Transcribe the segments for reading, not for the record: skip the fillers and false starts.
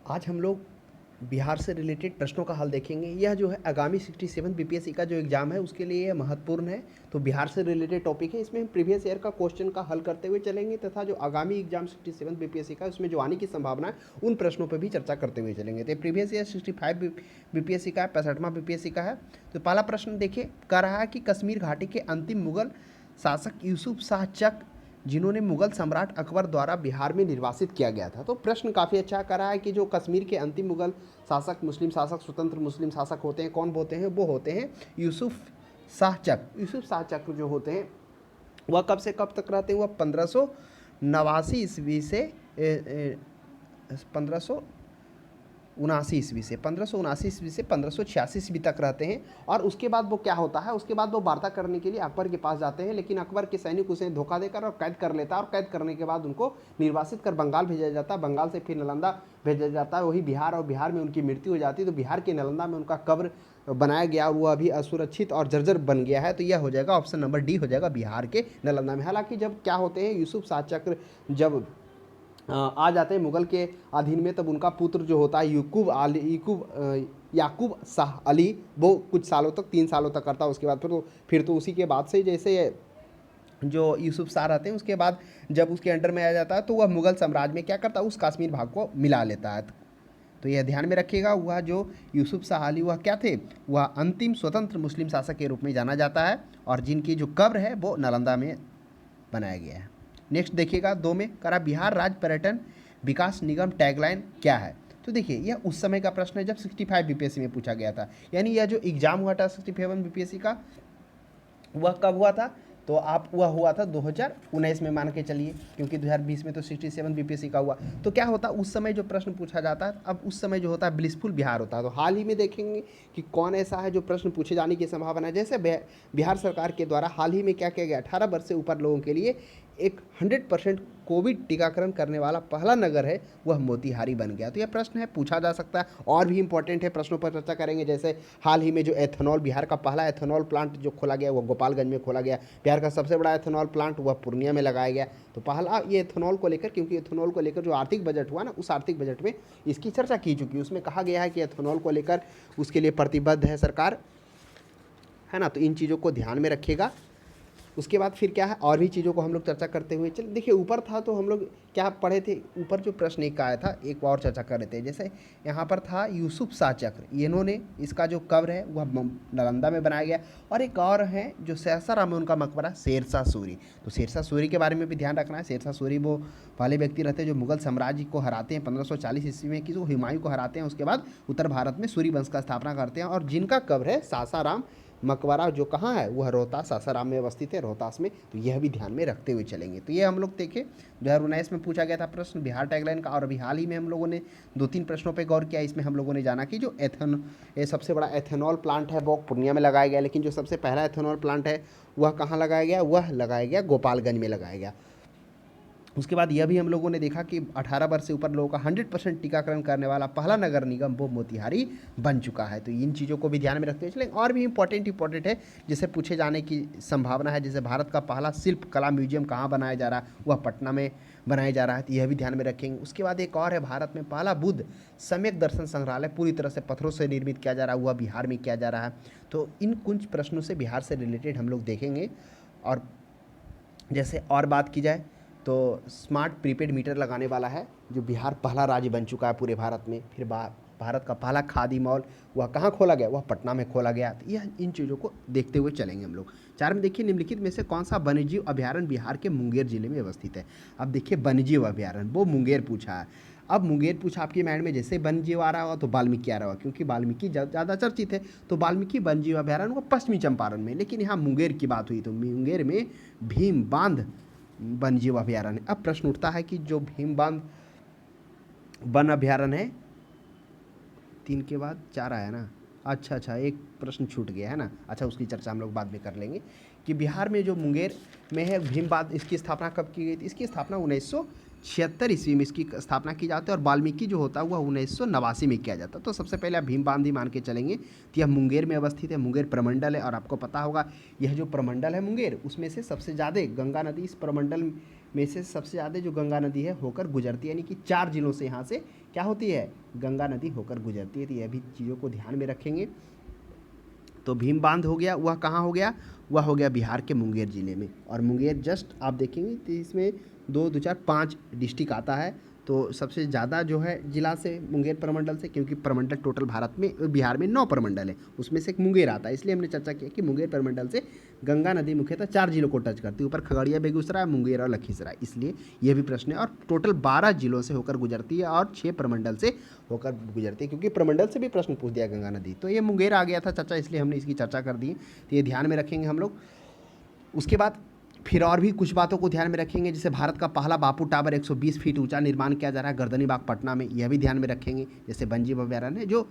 आज हम लोग बिहार से रिलेटेड प्रश्नों का हल देखेंगे। यह जो है आगामी 67 बीपीएससी का जो एग्ज़ाम है उसके लिए यह महत्वपूर्ण है। तो बिहार से रिलेटेड टॉपिक है, इसमें हम प्रीवियस ईयर का क्वेश्चन का हल करते हुए चलेंगे तथा जो आगामी एग्जाम 67 बीपीएससी का उसमें जो आने की संभावना है उन प्रश्नों पर भी चर्चा करते हुए चलेंगे। तो प्रीवियस ईयर 65 बीपीएससी का है, 65वां बीपीएससी का है। तो पहला प्रश्न देखिए, कह रहा है कि कश्मीर घाटी के अंतिम मुगल शासक यूसुफ शाह चक जिन्होंने मुगल सम्राट अकबर द्वारा बिहार में निर्वासित किया गया था। तो प्रश्न काफ़ी अच्छा कर रहा है कि जो कश्मीर के अंतिम मुगल शासक, मुस्लिम शासक, स्वतंत्र मुस्लिम शासक होते हैं, कौन होते हैं? वो होते हैं यूसुफ शाह चक। यूसुफ शाह चक जो होते हैं वह कब से कब तक रहते हैं? वह 1589 ईस्वी से 1579 ईस्वी से 1586 ईस्वी तक रहते हैं। और उसके बाद वो क्या होता है, उसके बाद वो वार्ता करने के लिए अकबर के पास जाते हैं, लेकिन अकबर के सैनिक उसे धोखा देकर और कैद कर लेता है, और कैद करने के बाद उनको निर्वासित कर बंगाल भेजा जाता है। बंगाल से फिर नालंदा भेजा जाता है, वही बिहार, और बिहार में उनकी मृत्यु हो जाती है। तो बिहार के नालंदा में उनका कब्र बनाया गया और वो अभी असुरक्षित और जर्जर बन गया है। तो यह हो जाएगा ऑप्शन नंबर डी हो जाएगा, बिहार के नालंदा में। हालांकि जब क्या होते हैं, यूसुफ शाह चक्र जब आ जाते हैं मुगल के अधीन में, तब उनका पुत्र जो होता है याकूब शाह अली, वो कुछ सालों तक, 3 सालों तक करता है। उसके बाद फिर तो उसी के बाद से जैसे जो यूसुफ शाह रहते हैं उसके बाद जब उसके अंडर में आ जाता है तो वह मुगल साम्राज्य में क्या करता है, उस कश्मीर भाग को मिला लेता है। तो यह ध्यान में रखिएगा, वह जो यूसुफ शाह अली वह क्या थे? वह अंतिम स्वतंत्र मुस्लिम शासक के रूप में जाना जाता है, और जिनकी जो कब्र है वो नालंदा में बनाया गया है। नेक्स्ट देखिएगा 2 में, करा बिहार राज्य पर्यटन विकास निगम टैगलाइन क्या है? तो देखिए यह उस समय का प्रश्न है जब 65 बीपीएससी में पूछा गया था। यानी यह जो एग्जाम हुआ था 67 बीपीएससी का, वह कब हुआ था? तो आप वह हुआ था 2019 में, मान के चलिए, क्योंकि 2020 में तो 67 बीपीएससी का हुआ। तो क्या होता उस समय जो प्रश्न पूछा जाता है, अब उस समय जो होता है ब्लिसफुल बिहार होता है। तो हाल ही में देखेंगे कि कौन ऐसा है जो प्रश्न पूछे जाने की संभावना है। जैसे बिहार सरकार के द्वारा हाल ही में क्या किया गया, 18 वर्ष से ऊपर लोगों के लिए एक 100% कोविड टीकाकरण करने वाला पहला नगर है, वह मोतिहारी बन गया। तो यह प्रश्न है, पूछा जा सकता है। और भी इंपॉर्टेंट है, प्रश्नों पर चर्चा करेंगे। जैसे हाल ही में जो एथेनॉल, बिहार का पहला एथेनॉल प्लांट जो खोला गया वह गोपालगंज में खोला गया। बिहार का सबसे बड़ा एथेनॉल प्लांट वह पूर्णिया में लगाया गया। तो पहला ये एथेनॉल को लेकर, क्योंकि एथेनॉल को लेकर जो आर्थिक बजट हुआ ना, उस आर्थिक बजट में इसकी चर्चा की चुकी है। उसमें कहा गया है कि एथेनॉल को लेकर उसके लिए प्रतिबद्ध है सरकार, है ना। तो इन चीज़ों को ध्यान में रखिएगा। उसके बाद फिर क्या है, और भी चीज़ों को हम लोग चर्चा करते हुए चल। देखिए ऊपर था तो हम लोग क्या पढ़े थे, ऊपर जो प्रश्न एक आया था एक और चर्चा कर रहे थे। जैसे यहाँ पर था यूसुफ शाह चक्र, इन्होंने, इसका जो कब्र है वह नालंदा में बनाया गया। और एक और है जो सासाराम में उनका मकबरा, शेरशाह सूरी। तो शेरशाह सूरी के बारे में भी ध्यान रखना है। शेरशाह सूरी वो पहले व्यक्ति रहते हैं जो मुगल साम्राज्य को हराते हैं 1540 ईस्वी में, जो हुमायूं को हराते हैं। उसके बाद उत्तर भारत में सूरी वंश का स्थापना करते हैं, और जिनका कब्र है सासाराम मकबरा, जो कहाँ है, वह रोहतास, सासाराम में अवस्थित है, रोहतास में। तो यह भी ध्यान में रखते हुए चलेंगे। तो ये हम लोग देखें 2019 में पूछा गया था प्रश्न बिहार टैगलाइन का। और अभी हाल ही में हम लोगों ने 2-3 प्रश्नों पे गौर किया। इसमें हम लोगों ने जाना कि जो सबसे बड़ा एथेनॉल प्लांट है वो पूर्णिया में लगाया गया, लेकिन जो सबसे पहला एथेनॉल प्लांट है वह कहाँ लगाया गया? वह लगाया गया गोपालगंज में लगाया गया। उसके बाद यह भी हम लोगों ने देखा कि 18 वर्ष से ऊपर लोगों का 100% टीकाकरण करने वाला पहला नगर निगम वो मोतिहारी बन चुका है। तो इन चीज़ों को भी ध्यान में रखते हुए चलें। और भी इंपॉर्टेंट है जिसे पूछे जाने की संभावना है। जैसे भारत का पहला शिल्प कला म्यूजियम कहाँ बनाया जा रहा है? वह पटना में बनाया जा रहा है। तो यह भी ध्यान में रखेंगे। उसके बाद एक और है, भारत में पहला बुद्ध सम्यक दर्शन संग्रहालय पूरी तरह से पत्थरों से निर्मित किया जा रहा है, वह बिहार में किया जा रहा है। तो इन कुछ प्रश्नों से बिहार से रिलेटेड हम लोग देखेंगे। और जैसे और बात की जाए तो स्मार्ट प्रीपेड मीटर लगाने वाला है जो बिहार पहला राज्य बन चुका है पूरे भारत में। फिर भारत का पहला खादी मॉल वह कहाँ खोला गया? वह पटना में खोला गया। तो यह इन चीज़ों को देखते हुए चलेंगे हम लोग। 4 में देखिए, निम्नलिखित में से कौन सा वन्यजीव अभयारण्य बिहार के मुंगेर जिले में अवस्थित है? अब देखिए वन्यजीव अभयारण्य वो मुंगेर पूछा है। अब मुंगेर पूछा, आपके माइंड में जैसे वन्यजीव आ रहा होगा तो वाल्मीकि आ रहा होगा, क्योंकि वाल्मीकि ज़्यादा चर्चित है। तो वाल्मीकि वन्यजीव अभयारण्य वो पश्चिमी चंपारण में, लेकिन यहाँ मुंगेर की बात हुई तो मुंगेर में भीम बांध वन्यजीव अभयारण्य। अब प्रश्न उठता है कि जो भीम बांध वन अभयारण्य है, 3 के बाद 4 आया ना? अच्छा, एक प्रश्न छूट गया है ना। अच्छा, उसकी चर्चा हम लोग बाद में कर लेंगे कि बिहार में जो मुंगेर में है भीम बांध, इसकी स्थापना कब की गई थी? इसकी स्थापना 1976 ईस्वी में इसकी स्थापना की जाती है और वाल्मीकि जो होता है वह 1989 में किया जाता है। तो सबसे पहले आप भीम बांध ही मान के चलेंगे। तो यह मुंगेर में अवस्थित है, मुंगेर प्रमंडल है। और आपको पता होगा यह जो प्रमंडल है मुंगेर, उसमें से सबसे ज़्यादा गंगा नदी, इस प्रमंडल में से सबसे ज़्यादा जो गंगा नदी है होकर गुजरती है, यानी कि 4 जिलों से यहाँ से क्या होती है, गंगा नदी होकर गुजरती है। तो यह भी चीज़ों को ध्यान में रखेंगे। तो भीम बांध हो गया, वह कहाँ हो गया, वह हो गया बिहार के मुंगेर ज़िले में। और मुंगेर जस्ट आप देखेंगे तो इसमें 2 2 4 5 डिस्ट्रिक्ट आता है। तो सबसे ज़्यादा जो है जिला से मुंगेर प्रमंडल से, क्योंकि प्रमंडल टोटल भारत में बिहार में 9 प्रमंडल है, उसमें से एक मुंगेर आता है। इसलिए हमने चर्चा किया कि मुंगेर प्रमंडल से गंगा नदी मुख्यतः 4 जिलों को टच करती है, ऊपर खगड़िया, बेगूसराय, मुंगेर और लखीसराय। इसलिए यह भी प्रश्न है। और टोटल 12 जिलों से होकर गुजरती है और 6 प्रमंडल से होकर गुजरती है, क्योंकि प्रमंडल से भी प्रश्न पूछ दिया गंगा नदी। तो ये मुंगेर आ गया था चर्चा, इसलिए हमने इसकी चर्चा कर दी। तो ये ध्यान में रखेंगे हम लोग। उसके बाद फिर और भी कुछ बातों को ध्यान में रखेंगे, जैसे भारत का पहला बापू टावर 120 फीट ऊंचा निर्माण किया जा रहा है गर्दनी बाग पटना में, यह भी ध्यान में रखेंगे। जैसे वन्यजीव अभयारण्य जो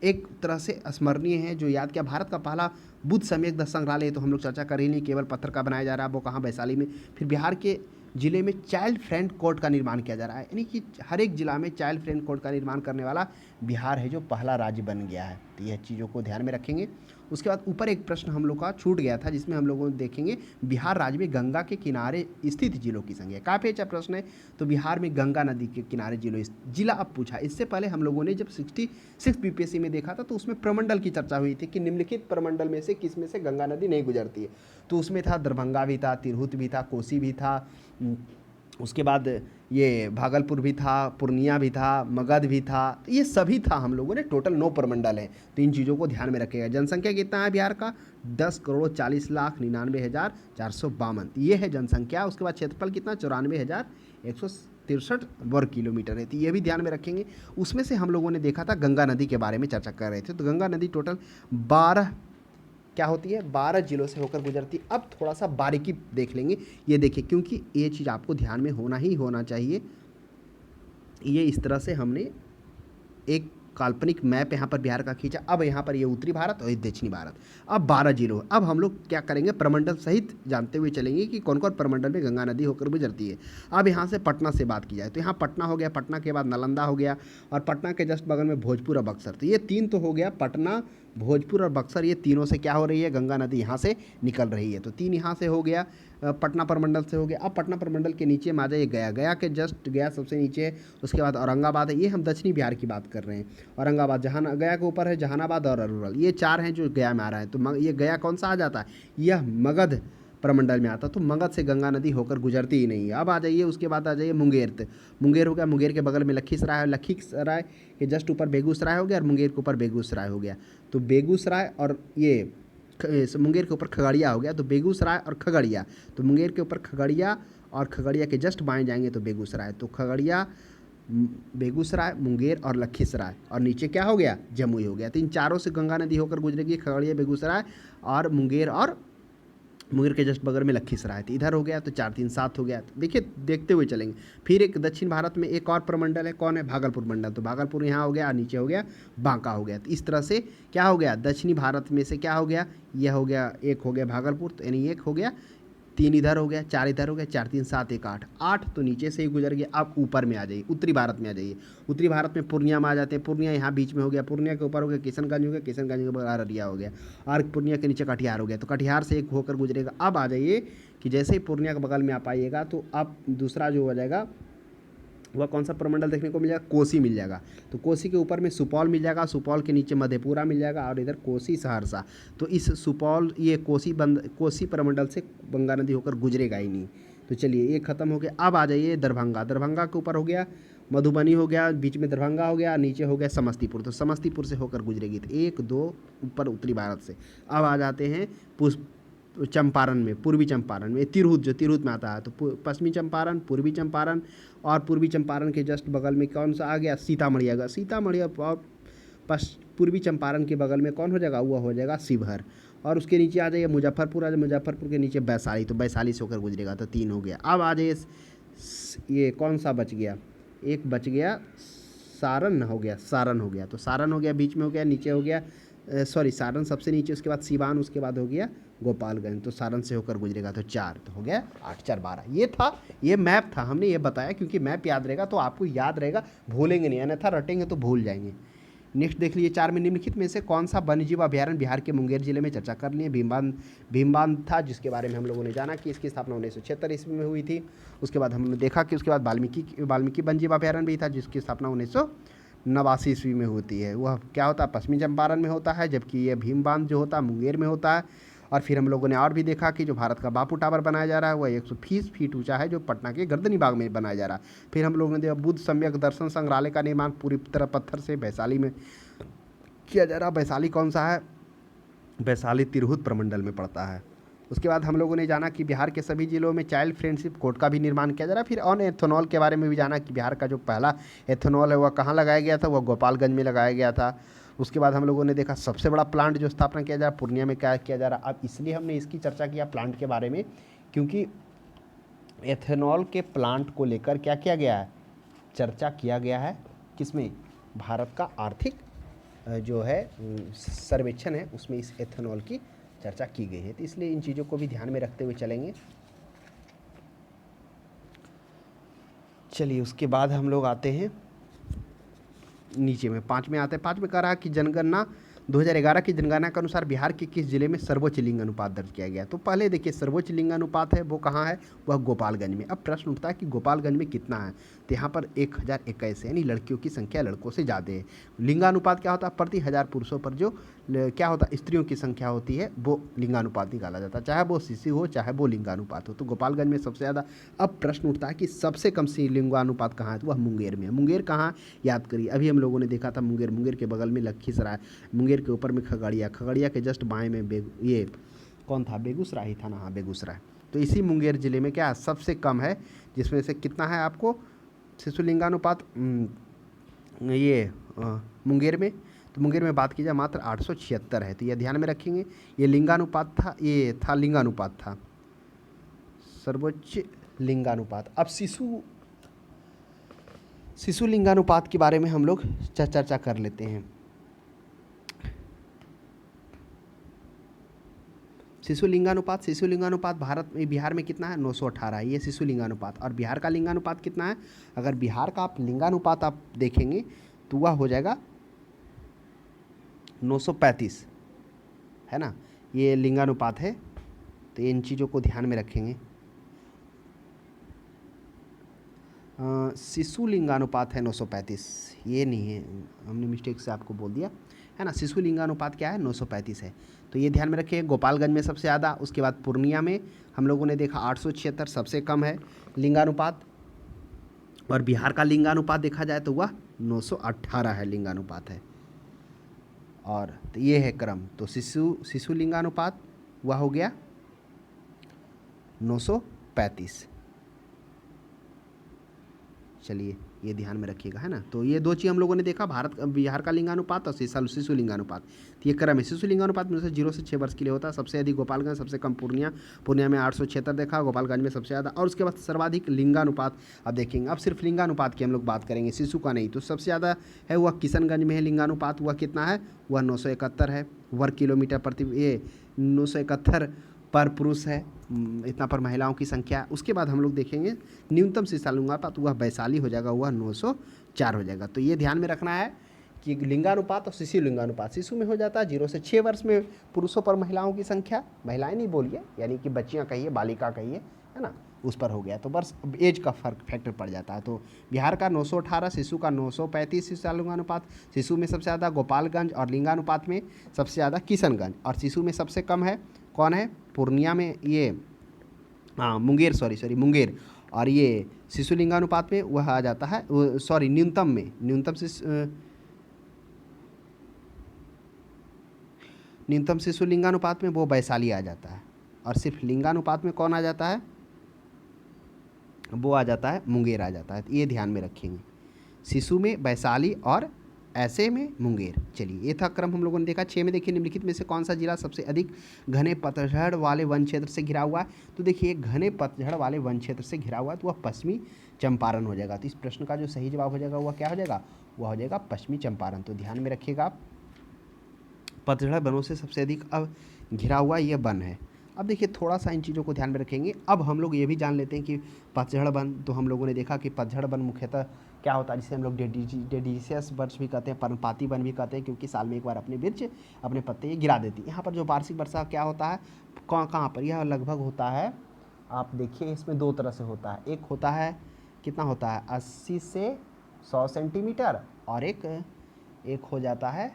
एक तरह से स्मरणीय है, जो याद किया। भारत का पहला बुद्ध सम्यक दत्त संग्रहालय तो हम लोग चर्चा कर ही नहीं, केवल पत्थर का बनाया जा रहा है, वो कहाँ, वैशाली में। फिर बिहार के जिले में चाइल्ड फ्रेंड कोर्ट का निर्माण किया जा रहा है, यानी कि हर एक जिला में चाइल्ड फ्रेंड कोर्ट का निर्माण करने वाला बिहार है, जो पहला राज्य बन गया है। तो यह चीज़ों को ध्यान में रखेंगे। उसके बाद ऊपर एक प्रश्न हम लोग का छूट गया था, जिसमें हम लोगों ने देखेंगे बिहार राज्य में गंगा के किनारे स्थित जिलों की संख्या। काफ़ी अच्छा प्रश्न है। तो बिहार में गंगा नदी के किनारे जिला अब पूछा। इससे पहले हम लोगों ने जब 66 बीपीएससी में देखा था, तो उसमें प्रमंडल की चर्चा हुई थी कि निम्नलिखित प्रमंडल में से किस में से गंगा नदी नहीं गुजरती है। तो उसमें था दरभंगा भी था, तिरहुत भी था, कोसी भी था, उसके बाद ये भागलपुर भी था, पूर्णिया भी था, मगध भी था। तो ये सभी था, हम लोगों ने टोटल 9 प्रमंडल हैं। तो इन चीज़ों को ध्यान में रखेगा। जनसंख्या कितना है बिहार का, 10,40,99,452। ये है जनसंख्या। उसके बाद क्षेत्रफल कितना, 94,163 वर्ग किलोमीटर है। तो ये भी ध्यान में रखेंगे। उसमें से हम लोगों ने देखा था गंगा नदी के बारे में चर्चा कर रहे थे। तो गंगा नदी टोटल 12 क्या होती है, 12 जिलों से होकर गुजरती है। अब थोड़ा सा बारीकी देख लेंगे। ये देखिए, क्योंकि ये चीज़ आपको ध्यान में होना ही होना चाहिए। ये इस तरह से हमने एक काल्पनिक मैप यहाँ पर बिहार का खींचा। अब यहाँ पर ये उत्तरी भारत और ये दक्षिणी भारत। अब 12 जिलों। अब हम लोग क्या करेंगे, प्रमंडल सहित जानते हुए चलेंगे कि कौन कौन प्रमंडल में गंगा नदी होकर गुजरती है। अब यहाँ से पटना से बात की जाए तो यहाँ पटना हो गया, पटना के बाद नालंदा हो गया, और पटना के जस्ट बगल में भोजपुर और बक्सर। तो ये 3 तो हो गया, पटना, भोजपुर और बक्सर। ये तीनों से क्या हो रही है, गंगा नदी यहाँ से निकल रही है। तो 3 यहाँ से हो गया, पटना प्रमंडल से हो गया। अब पटना प्रमंडल के नीचे में आ जाइए गया, गया के जस्ट, गया सबसे नीचे है। उसके बाद औरंगाबाद है। ये हम दक्षिणी बिहार की बात कर रहे हैं। औरंगाबाद, गया के ऊपर है जहानाबाद और अरवल। ये 4 हैं जो गया में आ रहा है। तो ये गया कौन सा आ जाता है, यह मगध प्रमंडल में आता। तो मगध से गंगा नदी होकर गुजरती ही नहीं है। अब आ जाइए, उसके बाद आ जाइए मुंगेर। मुंगेर हो गया, मुंगेर के बगल में लखीसराय है, लखीसराय के जस्ट ऊपर बेगूसराय हो गया, और मुंगेर के ऊपर बेगूसराय हो गया। तो बेगूसराय और ये मुंगेर के ऊपर खगड़िया हो गया। तो बेगूसराय और खगड़िया, तो मुंगेर के ऊपर खगड़िया, और खगड़िया के जस्ट बाएं जाएंगे तो बेगूसराय। तो खगड़िया, बेगूसराय, मुंगेर और लखीसराय, और नीचे क्या हो गया, जमुई हो गया। तो इन चारों से गंगा नदी होकर गुजरेगी, खगड़िया, बेगूसराय और मुंगेर, और मुंगेर के जस्ट बगल में लखीसराय। तो इधर हो गया। तो 4 3 7 हो गया। तो देखिए, देखते हुए चलेंगे। फिर एक दक्षिण भारत में एक और प्रमंडल है, कौन है, भागलपुर मंडल। तो भागलपुर यहाँ हो गया, और नीचे हो गया बांका हो गया। तो इस तरह से क्या हो गया, दक्षिणी भारत में से क्या हो गया, यह हो गया, एक हो गया भागलपुर, तो यानी एक हो गया, 3 इधर हो गया, 4 इधर हो गया, 4 3 7 1 8, 8 तो नीचे से ही गुजर गया। अब ऊपर में आ जाइए, उत्तरी भारत में आ जाइए। उत्तरी भारत में पूर्णिया में आ जाते हैं। पूर्णिया यहाँ बीच में हो गया, पूर्णिया के ऊपर हो गया किशनगंज हो गया, किशनगंज के ऊपर अररिया हो गया, और पूर्णिया के नीचे कटिहार हो गया। तो कटिहार से एक होकर गुजरेगा। अब आ जाइए कि जैसे ही पूर्णिया के बगल में आ पाइएगा, तो अब दूसरा जो हो जाएगा वह कौन सा प्रमंडल देखने को मिल जाएगा, कोसी मिल जाएगा। तो कोसी के ऊपर में सुपौल मिल जाएगा, सुपौल के नीचे मधेपुरा मिल जाएगा, और इधर कोसी, सहरसा। तो इस सुपौल, ये कोसी प्रमंडल से गंगा नदी होकर गुजरेगा ही नहीं। तो चलिए, ये खत्म हो गया। अब आ जाइए दरभंगा। दरभंगा के ऊपर हो गया मधुबनी हो गया, बीच में दरभंगा हो गया, नीचे हो गया समस्तीपुर। तो समस्तीपुर से होकर गुजरेगी। तो 1 2 ऊपर उत्तरी भारत से। अब आ जाते हैं चंपारण में, पूर्वी चंपारण में, तिरहुत, जो तिरहुत में आता है। तो पश्चिमी चंपारण, पूर्वी चंपारण, और पूर्वी चंपारण के जस्ट बगल में कौन सा आ गया, सीतामढ़ी आ गया। सीतामढ़ी और पूर्वी चंपारण के बगल में कौन हो जाएगा, वह हो जाएगा शिवहर। और उसके नीचे आ जाइए मुजफ्फरपुर, आ जाए मुजफ्फरपुर के नीचे वैशाली। तो वैशाली से होकर गुजरेगा। तो 3 हो गया। अब आ जाइए, ये कौन सा बच गया, एक बच गया, सारण हो गया, सारण हो गया। तो सारण हो गया, बीच में हो गया, नीचे हो गया सॉरी सारण सबसे नीचे, उसके बाद सिवान, उसके बाद हो गया गोपालगंज, तो सारण से होकर गुजरेगा तो 4, तो हो गया 8 4 12। ये था, ये मैप था, हमने ये बताया क्योंकि मैप याद रहेगा तो आपको याद रहेगा, भूलेंगे नहीं, अन्यथा रटेंगे तो भूल जाएंगे। नेक्स्ट देख लीजिए, 4 में निम्नलिखित में से कौन सा वन्यजीव अभयारण्य बिहार के मुंगेर जिले में, चर्चा कर लिए। भीमबांध था, जिसके बारे में हम लोगों ने जाना कि इसकी स्थापना 1976 ईस्वी में हुई थी। उसके बाद हमने देखा कि उसके बाद वाल्मीकि वन्यजीव अभयारण्य भी था, जिसकी स्थापना 1989 ईस्वी में होती है। वह क्या होता है, पश्चिमी चंपारण में होता है, जबकि ये भीमबांध जो होता है मुंगेर में होता है। और फिर हम लोगों ने और भी देखा कि जो भारत का बापू टावर बनाया जा रहा है वह 120 फीट ऊंचा है, जो पटना के गर्दनी बाग में बनाया जा रहा है। फिर हम लोगों ने देखा बुद्ध सम्यक दर्शन संग्रहालय का निर्माण पूरी तरह पत्थर से वैशाली में किया जा रहा। वैशाली कौन सा है, वैशाली तिरहुत प्रमंडल में पड़ता है। उसके बाद हम लोगों ने जाना कि बिहार के सभी जिलों में चाइल्ड फ्रेंडशिप कोर्ट का भी निर्माण किया जा रहा है। फिर ऑन एथेनॉल के बारे में भी जाना कि बिहार का जो पहला एथेनॉल है वह कहाँ लगाया गया था, वह गोपालगंज में लगाया गया था। उसके बाद हम लोगों ने देखा सबसे बड़ा प्लांट जो स्थापना किया जा रहा है पूर्णिया में क्या किया जा रहा है। अब इसलिए हमने इसकी चर्चा किया प्लांट के बारे में, क्योंकि एथेनॉल के प्लांट को लेकर क्या किया गया है, चर्चा किया गया है किसमें, भारत का आर्थिक जो है सर्वेक्षण है उसमें इस एथेनॉल की चर्चा की गई है। तो इसलिए इन चीज़ों को भी ध्यान में रखते हुए चलेंगे। चलिए उसके बाद हम लोग आते हैं नीचे में, 5 में आते हैं। 5 में कह रहा कि जनगणना 2011 की जनगणना के अनुसार बिहार के किस जिले में सर्वोच्च लिंग अनुपात दर्ज किया गया। तो पहले देखिए सर्वोच्च लिंग अनुपात है वो कहाँ है, वह गोपालगंज में। अब प्रश्न उठता है कि गोपालगंज में कितना है, तो यहाँ पर 1021 है, यानी लड़कियों की संख्या लड़कों से ज़्यादा है। लिंगानुपात क्या होता है, प्रति 1000 पुरुषों पर जो क्या होता है स्त्रियों की संख्या होती है वो लिंगानुपात निकाला जाता है, चाहे वो शिशु हो चाहे वो लिंगानुपात हो। तो गोपालगंज में सबसे ज़्यादा। अब प्रश्न उठता है कि सबसे कम लिंगानुपात कहाँ है, तो वह मुंगेर में है। मुंगेर कहाँ, याद करिए अभी हम लोगों ने देखा था मुंगेर के बगल में लखीसराय, मुंगेर के ऊपर में खगड़िया के जस्ट बाएं में ये कौन था, बेगूसराय ही था ना, हाँ बेगूसराय। तो इसी मुंगेर जिले में क्या सबसे कम है, जिसमें से कितना है आपको शिशु लिंगानुपात ये मुंगेर में। तो मुंगेर में बात की जाए मात्र 876 है, तो ये ध्यान में रखेंगे। ये लिंगानुपात था, ये था लिंगानुपात था, सर्वोच्च लिंगानुपात। अब शिशु लिंगानुपात के बारे में हम लोग चर्चा कर लेते हैं। शिशु लिंगानुपात भारत में बिहार में कितना है, 918 है, ये शिशु लिंगानुपात। और बिहार का लिंगानुपात कितना है, अगर बिहार का आप लिंगानुपात आप देखेंगे तो वह हो जाएगा 935 है ना, ये लिंगानुपात है। तो इन चीज़ों को ध्यान में रखेंगे। शिशु लिंगानुपात है 935, ये नहीं है, हमने मिस्टेक से आपको बोल दिया है ना। शिशु लिंगानुपात क्या है, 935 है, तो ये ध्यान में रखिए। गोपालगंज में सबसे ज़्यादा, उसके बाद पूर्णिया में हम लोगों ने देखा 876 सबसे कम है लिंगानुपात। और बिहार का लिंगानुपात देखा जाए तो वह 918 है लिंगानुपात है। और तो ये है क्रम, तो शिशु लिंगानुपात वह हो गया 935। चलिए ये ध्यान में रखिएगा है ना। तो ये दो चीज़ हम लोगों ने देखा, बिहार का लिंगानुपात और शिशु लिंगानुपात। तो ये क्रम है। शिशु लिंगानुपात में से 0 से 6 वर्ष के लिए होता है। सबसे अधिक गोपालगंज, सबसे कम पूर्णिया में 876 देखा, गोपालगंज में सबसे ज़्यादा। और उसके बाद सर्वाधिक लिंगानुपात अब देखेंगे। अब सिर्फ लिंगानुपात की हम लोग बात करेंगे, शिशु का नहीं। तो सबसे ज़्यादा है वह किशनगंज में है लिंगानुपात, वह कितना है, वह 971 है वर्ग किलोमीटर प्रति, ये 971 पर पुरुष है, इतना पर महिलाओं की संख्या। उसके बाद हम लोग देखेंगे न्यूनतम शिशु लिंगानुपात, वह वैशाली हो जाएगा, वह 904 हो जाएगा। तो ये ध्यान में रखना है कि लिंगानुपात और शिशु लिंगानुपात, शिशु में हो जाता है 0 से 6 वर्ष में पुरुषों पर महिलाओं की संख्या, महिलाएं नहीं बोलिए, यानी कि बच्चियां कहिए, बालिका कहिए, है ना, उस पर हो गया, तो बस एज का फैक्टर पड़ जाता है। तो बिहार का 918, शिशु का 935 शिशु लिंगानुपात। शिशु में सबसे ज़्यादा गोपालगंज, और लिंगानुपात में सबसे ज़्यादा किशनगंज। और शिशु में सबसे कम है कौन है, पूर्णिया में ये मुंगेर, मुंगेर। और ये शिशु लिंगानुपात में वह आ जाता है, न्यूनतम शिशु लिंगानुपात में वो वैशाली आ जाता है। और सिर्फ लिंगानुपात में कौन आ जाता है, वो आ जाता है मुंगेर आ जाता है। तो ये ध्यान में रखेंगे, शिशु में वैशाली और ऐसे में मुंगेर। चलिए ये था क्रम हम लोगों ने देखा। 6 में देखिए निम्नलिखित में से कौन सा जिला सबसे अधिक घने पतझड़ वाले वन क्षेत्र से घिरा हुआ है। तो देखिए घने पतझड़ वाले वन क्षेत्र से घिरा हुआ है, तो वह पश्चिमी चंपारण हो जाएगा। तो इस प्रश्न का जो सही जवाब हो जाएगा वह क्या हो जाएगा, वह हो जाएगा पश्चिमी चंपारण। तो ध्यान में रखिएगा आप। पतझड़ वनों से सबसे अधिक अब घिरा हुआ ये वन है। अब देखिए थोड़ा सा इन चीज़ों को ध्यान में रखेंगे। अब हम लोग ये भी जान लेते हैं कि पतझड़ वन, तो हम लोगों ने देखा कि पतझड़ वन मुख्यतः क्या होता है, जिसे हम लोग डेडिशियस वर्ष भी कहते हैं, पर्णपाती वन भी कहते हैं, क्योंकि साल में एक बार अपने वृक्ष अपने पत्ते ये गिरा देती है। यहाँ पर जो वार्षिक वर्षा क्या होता है, कहाँ पर यह लगभग होता है, आप देखिए इसमें दो तरह से होता है। एक होता है कितना होता है 80 से 100 सेंटीमीटर, और एक हो जाता है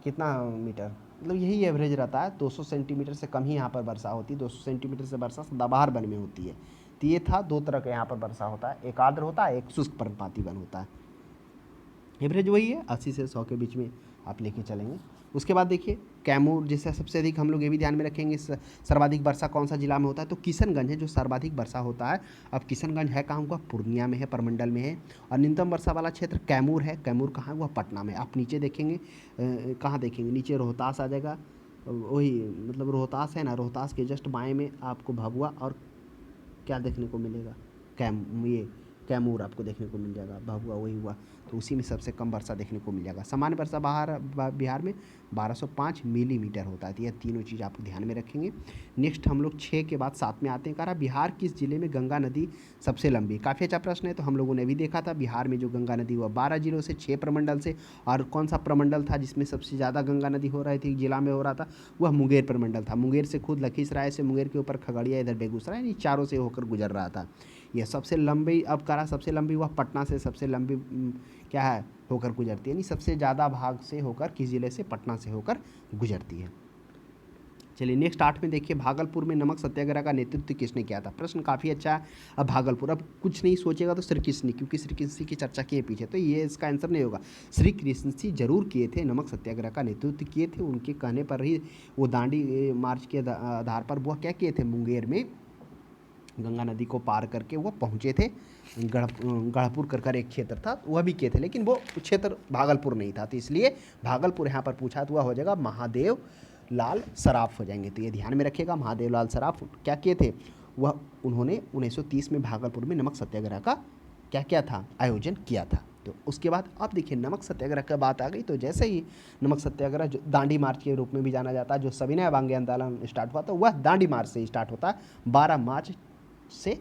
कितना मीटर, मतलब यही एवरेज रहता है। 200 सेंटीमीटर से कम ही यहाँ पर वर्षा होती है। 200 सेंटीमीटर से वर्षा सदाबहार वन में होती है। तो ये था दो तरह का यहाँ पर वर्षा होता है, एक आर्द्र होता है, एक शुष्क पर्णपाती वन होता है। एवरेज वही है 80 से 100 के बीच में आप लेके चलेंगे। उसके बाद देखिए कैमूर, जिससे सबसे अधिक हम लोग ये भी ध्यान में रखेंगे सर्वाधिक वर्षा कौन सा जिला में होता है, तो किशनगंज है जो सर्वाधिक वर्षा होता है। अब किशनगंज है कहाँ हुआ, पूर्णिया में है, परमंडल में है। और न्यूनतम वर्षा वाला क्षेत्र कैमूर है। कैमूर कहाँ हुआ, पटना में। आप नीचे देखेंगे कहाँ देखेंगे, नीचे रोहतास आ जाएगा, वही मतलब रोहतास है ना, रोहतास के जस्ट बाएँ में आपको भभुआ और क्या देखने को मिलेगा, ये कैमूर आपको देखने को मिल जाएगा, भभुआ वही हुआ। तो उसी में सबसे कम वर्षा देखने को मिल जाएगा। सामान्य वर्षा बिहार में 1205 मिलीमीटर होता है। तो यह तीनों चीज़ आप ध्यान में रखेंगे। नेक्स्ट हम लोग 6 के बाद 7 में आते हैं। कह रहा बिहार किस जिले में गंगा नदी सबसे लंबी है। काफ़ी अच्छा प्रश्न है। तो हम लोगों ने भी देखा था बिहार में जो गंगा नदी हुआ 12 जिलों से, 6 प्रमंडल से। और कौन सा प्रमंडल था जिसमें सबसे ज़्यादा गंगा नदी हो रही थी, जिला में हो रहा था, वह मुंगेर प्रमंडल था। मुंगेर से खुद लखीसराय से, मुंगेर के ऊपर खगड़िया, इधर बेगूसराय, यानी चारों से होकर गुजर रहा था। यह सबसे लंबी, अब कह रहा सबसे लंबी वह पटना से सबसे लंबी क्या है होकर गुजरती है, यानी सबसे ज़्यादा भाग से होकर किस जिले से, पटना से होकर गुजरती है। चलिए नेक्स्ट 8 में देखिए भागलपुर में नमक सत्याग्रह का नेतृत्व किसने किया था। प्रश्न काफ़ी अच्छा है। अब भागलपुर, अब कुछ नहीं सोचेगा तो श्री कृष्ण, क्योंकि श्री कृष्ण की चर्चा किए पीछे, तो ये इसका आंसर नहीं होगा। श्री कृष्ण जी जरूर किए थे, नमक सत्याग्रह का नेतृत्व किए थे। उनके कहने पर ही वो दांडी मार्च के आधार पर वह क्या किए थे, मुंगेर में गंगा नदी को पार करके वो पहुँचे थे। गढ़पुर कर एक क्षेत्र था, वह भी किए थे, लेकिन वो क्षेत्र भागलपुर नहीं था। तो इसलिए भागलपुर यहाँ पर पूछा तो वह हो जाएगा महादेव लाल सराफ हो जाएंगे। तो ये ध्यान में रखिएगा, महादेव लाल सराफ क्या किए थे, वह उन्होंने 1930 में भागलपुर में नमक सत्याग्रह का क्या किया था, आयोजन किया था। तो उसके बाद अब देखिए नमक सत्याग्रह की बात आ गई, तो जैसे ही नमक सत्याग्रह जो दांडी मार्च के रूप में भी जाना जाता है, जो सविनय अवांगे आंदोलन स्टार्ट हुआ, तो वह दांडी मार्च से स्टार्ट होता है। 12 मार्च से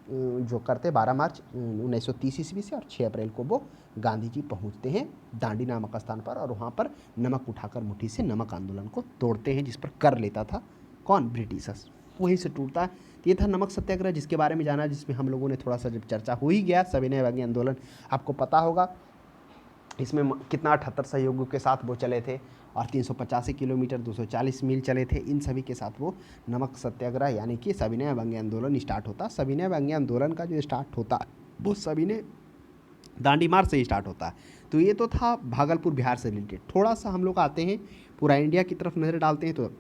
जो करते 12 मार्च 1930 ईस्वी से, और 6 अप्रैल को वो गांधी जी पहुंचते हैं दांडी नामक स्थान पर, और वहाँ पर नमक उठाकर मुट्ठी से नमक आंदोलन को तोड़ते हैं, जिस पर कर लेता था कौन, ब्रिटिशर्स, वहीं से टूटता है। तो ये था नमक सत्याग्रह, जिसके बारे में जाना, जिसमें हम लोगों ने थोड़ा सा जब चर्चा हो ही गया। सविनय अवांगे आंदोलन आपको पता होगा, इसमें कितना 78 सहयोगियों के साथ वो चले थे, और 385 किलोमीटर 240 मील चले थे। इन सभी के साथ वो नमक सत्याग्रह यानी कि सविनय अवांगे आंदोलन स्टार्ट होता। सविनय अवांगे आंदोलन का जो स्टार्ट होता वो सविनय दांडी मार्च से ही स्टार्ट होता है। तो ये तो था भागलपुर बिहार से रिलेटेड। थोड़ा सा हम लोग आते हैं पूरा इंडिया की तरफ नज़र डालते हैं। तो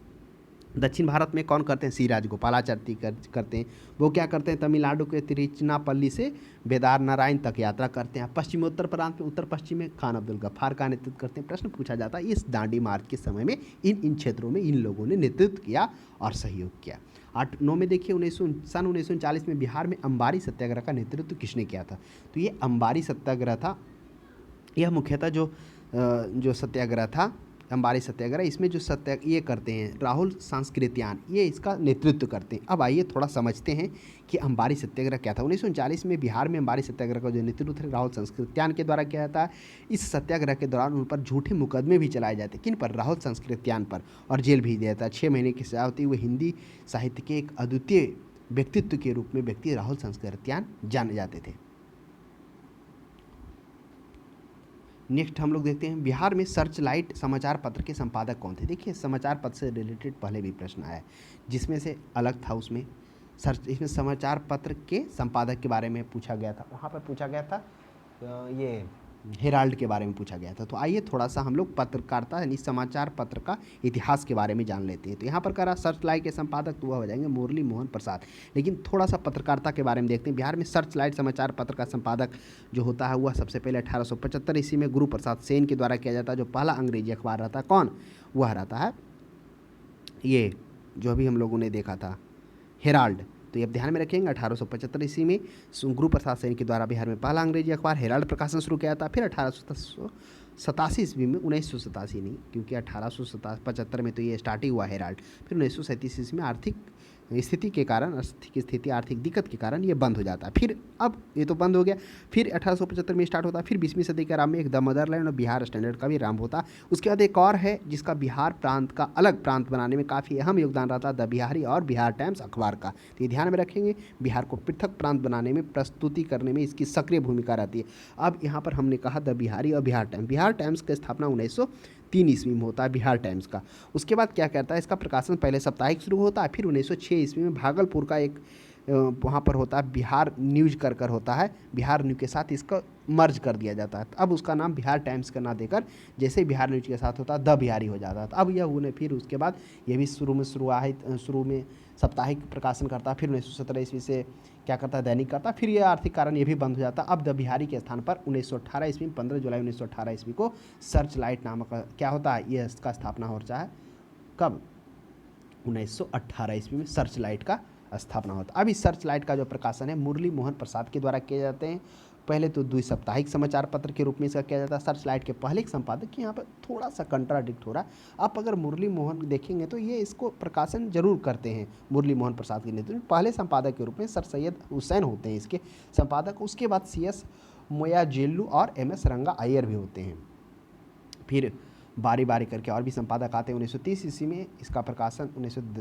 दक्षिण भारत में कौन करते हैं, सी राजगोपालाचारी करते हैं। वो क्या करते हैं, तमिलनाडु के तिरुचिनापल्ली से बेदार नारायण तक यात्रा करते हैं। पश्चिमोत्तर प्रांत में, उत्तर पश्चिम में खान अब्दुल गफ्फार का नेतृत्व करते हैं। प्रश्न पूछा जाता है इस दांडी मार्च के समय में इन क्षेत्रों में इन लोगों ने नेतृत्व किया और सहयोग किया। 8-9 में देखिए सन 1939 में बिहार में अंबारी सत्याग्रह का नेतृत्व किसने किया था। तो ये अंबारी सत्याग्रह था। यह मुख्यतः जो सत्याग्रह था अंबारी सत्याग्रह, इसमें जो ये करते हैं राहुल सांस्कृत्यान, ये इसका नेतृत्व करते हैं। अब आइए थोड़ा समझते हैं कि अंबारी सत्याग्रह क्या था। 1939 में बिहार में अंबारी सत्याग्रह का जो नेतृत्व था राहुल सांस्कृत्यान के द्वारा किया जाता है। इस सत्याग्रह के दौरान उन पर झूठे मुकदमे भी चलाए जाते, किन पर, राहुल सांस्कृत्यान पर, और जेल भी दिया जाता। 6 महीने की सजा होती। हुए हिंदी साहित्य के एक अद्वितीय व्यक्तित्व के रूप में व्यक्ति राहुल सांस्कृत्यान जाने जाते थे। नेक्स्ट हम लोग देखते हैं बिहार में सर्च लाइट समाचार पत्र के संपादक कौन थे। देखिए समाचार पत्र से रिलेटेड पहले भी प्रश्न आया, जिसमें से अलग था उसमें इसमें समाचार पत्र के संपादक के बारे में पूछा गया था। वहाँ पर पूछा गया था ये हेराल्ड के बारे में पूछा गया था। तो आइए थोड़ा सा हम लोग पत्रकारिता यानी समाचार पत्र का इतिहास के बारे में जान लेते हैं। तो यहाँ पर करा सर्च लाइट के संपादक तो वह हो जाएंगे मुरली मोहन प्रसाद। लेकिन थोड़ा सा पत्रकारिता के बारे में देखते हैं। बिहार में सर्च लाइट समाचार पत्र का संपादक जो होता है वह सबसे पहले 1875 ईस्वी में गुरु प्रसाद सेन के द्वारा किया जाता है। जो पहला अंग्रेजी अखबार रहता है कौन, वह रहता है ये जो अभी हम लोगों ने देखा था हेराल्ड। तो ये आप ध्यान में रखेंगे। 1875 ईस्वी में गुरु प्रसाद सैनी के द्वारा बिहार में पहला अंग्रेजी अखबार हेराल्ड प्रकाशन शुरू किया था। फिर 1887 ईस्वी में, 1987 नहीं, क्योंकि 1875 में तो ये स्टार्ट ही हुआ हेराल्ड। फिर 1937 ईस्वी में आर्थिक स्थिति के कारण, आर्थिक दिक्कत के कारण ये बंद हो जाता है। फिर अब ये तो बंद हो गया। फिर 1875 में स्टार्ट होता है। फिर 20वीं सदी के आरंभ में एक द मदरलैंड और बिहार स्टैंडर्ड का भी आरंभ होता है। उसके बाद एक और है जिसका बिहार प्रांत का अलग प्रांत बनाने में काफ़ी अहम योगदान रहा था, द बिहारी और बिहार टाइम्स अखबार का। तो ये ध्यान में रखेंगे, बिहार को पृथक प्रांत बनाने में, प्रस्तुति करने में इसकी सक्रिय भूमिका रहती है। अब यहाँ पर हमने कहा द बिहारी और बिहार टाइम्स की स्थापना 1903 ईस्वी में होता है, बिहार टाइम्स का। उसके बाद क्या कहता है, इसका प्रकाशन पहले साप्ताहिक शुरू होता है, फिर 1906 ईस्वी में भागलपुर का एक वहाँ पर होता है बिहार न्यूज कर होता है, बिहार न्यूज के साथ इसका मर्ज कर दिया जाता है। अब उसका नाम बिहार टाइम्स का ना देकर जैसे बिहार न्यूज के साथ होता है द बिहारी हो जाता है। अब यह उन्हें फिर उसके बाद ये भी शुरू में साप्ताहिक प्रकाशन करता है। फिर 1917 ईस्वी से क्या करता है, दैनिक करता है। फिर यह आर्थिक कारण ये भी बंद हो जाता है। अब द बिहारी के स्थान पर 1918 ईस्वी में 15 जुलाई 1918 ईस्वी को सर्च लाइट नामक क्या होता है, ये इसका स्थापना हो रहा है। कब? 1918 ईस्वी में सर्च लाइट का स्थापना होता है। अब इस सर्च लाइट का जो प्रकाशन है मुरली मोहन प्रसाद के द्वारा किए जाते हैं। पहले तो द्विसाप्ताहिक समाचार पत्र के रूप में इसका किया जाता है। सर्च लाइट के पहले एक संपादक, यहाँ पर थोड़ा सा कंट्राडिक्ट हो रहा है। आप अगर मुरली मोहन देखेंगे तो ये इसको प्रकाशन जरूर करते हैं मुरली मोहन प्रसाद के नेतृत्व में। पहले संपादक के रूप में सर सैयद हुसैन होते हैं इसके संपादक। उसके बाद CS मोयाजेल्लू और MS रंगा अय्यर भी होते हैं। फिर बारी बारी करके और भी संपादक आते हैं। 1930 ईस्वी में इसका प्रकाशन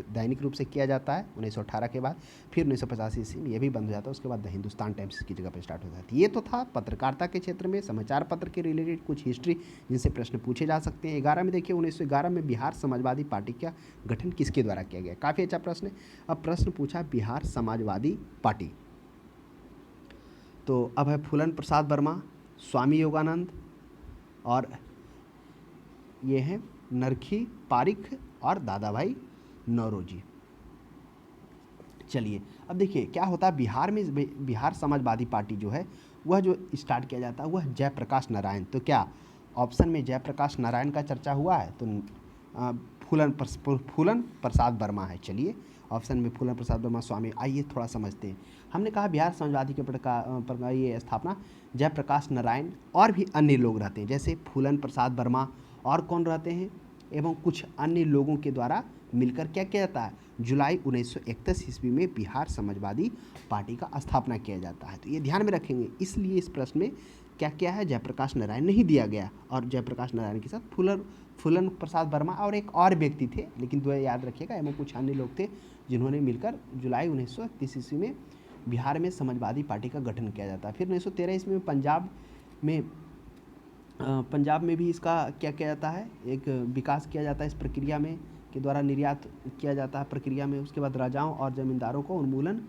दैनिक रूप से किया जाता है 1918 के बाद। फिर 1985 ईस्वी में ये भी बंद हो जाता है। उसके बाद द हिंदुस्तान टाइम्स की जगह पर स्टार्ट हो जाती है। ये तो था पत्रकारिता के क्षेत्र में समाचार पत्र के रिलेटेड कुछ हिस्ट्री जिनसे प्रश्न पूछे जा सकते हैं। 11 में देखिए, 1911 में बिहार समाजवादी पार्टी का गठन किसके द्वारा किया गया? काफ़ी अच्छा प्रश्न है। अब प्रश्न पूछा बिहार समाजवादी पार्टी, तो अब है फूलन प्रसाद वर्मा, स्वामी योगानंद और ये हैं नरखी पारिख और दादा भाई नौरोजी। चलिए अब देखिए क्या होता है बिहार में। बिहार समाजवादी पार्टी जो है वह जो स्टार्ट किया जाता है वह जयप्रकाश नारायण। तो क्या ऑप्शन में जयप्रकाश नारायण का चर्चा हुआ है? तो फूलन प्रसाद वर्मा है। चलिए ऑप्शन में फूलन प्रसाद वर्मा, स्वामी। आइए थोड़ा समझते हैं। हमने कहा बिहार समाजवादी के ये स्थापना जयप्रकाश नारायण और भी अन्य लोग रहते हैं, जैसे फूलन प्रसाद वर्मा और कौन रहते हैं, एवं कुछ अन्य लोगों के द्वारा मिलकर क्या किया जाता है, जुलाई 1931 ईस्वी में बिहार समाजवादी पार्टी का स्थापना किया जाता है। तो ये ध्यान में रखेंगे, इसलिए इस प्रश्न में क्या क्या है, जयप्रकाश नारायण नहीं दिया गया। और जयप्रकाश नारायण के साथ फूलन प्रसाद वर्मा और एक और व्यक्ति थे, लेकिन दो याद रखिएगा, एवं कुछ अन्य लोग थे जिन्होंने मिलकर जुलाई 1931 ईस्वी में बिहार में समाजवादी पार्टी का गठन किया जाता है। फिर 1913 ईस्वी में पंजाब में भी इसका क्या किया जाता है, एक विकास किया जाता है इस प्रक्रिया में के द्वारा निर्यात किया जाता है प्रक्रिया में। उसके बाद राजाओं और जमींदारों को उन्मूलन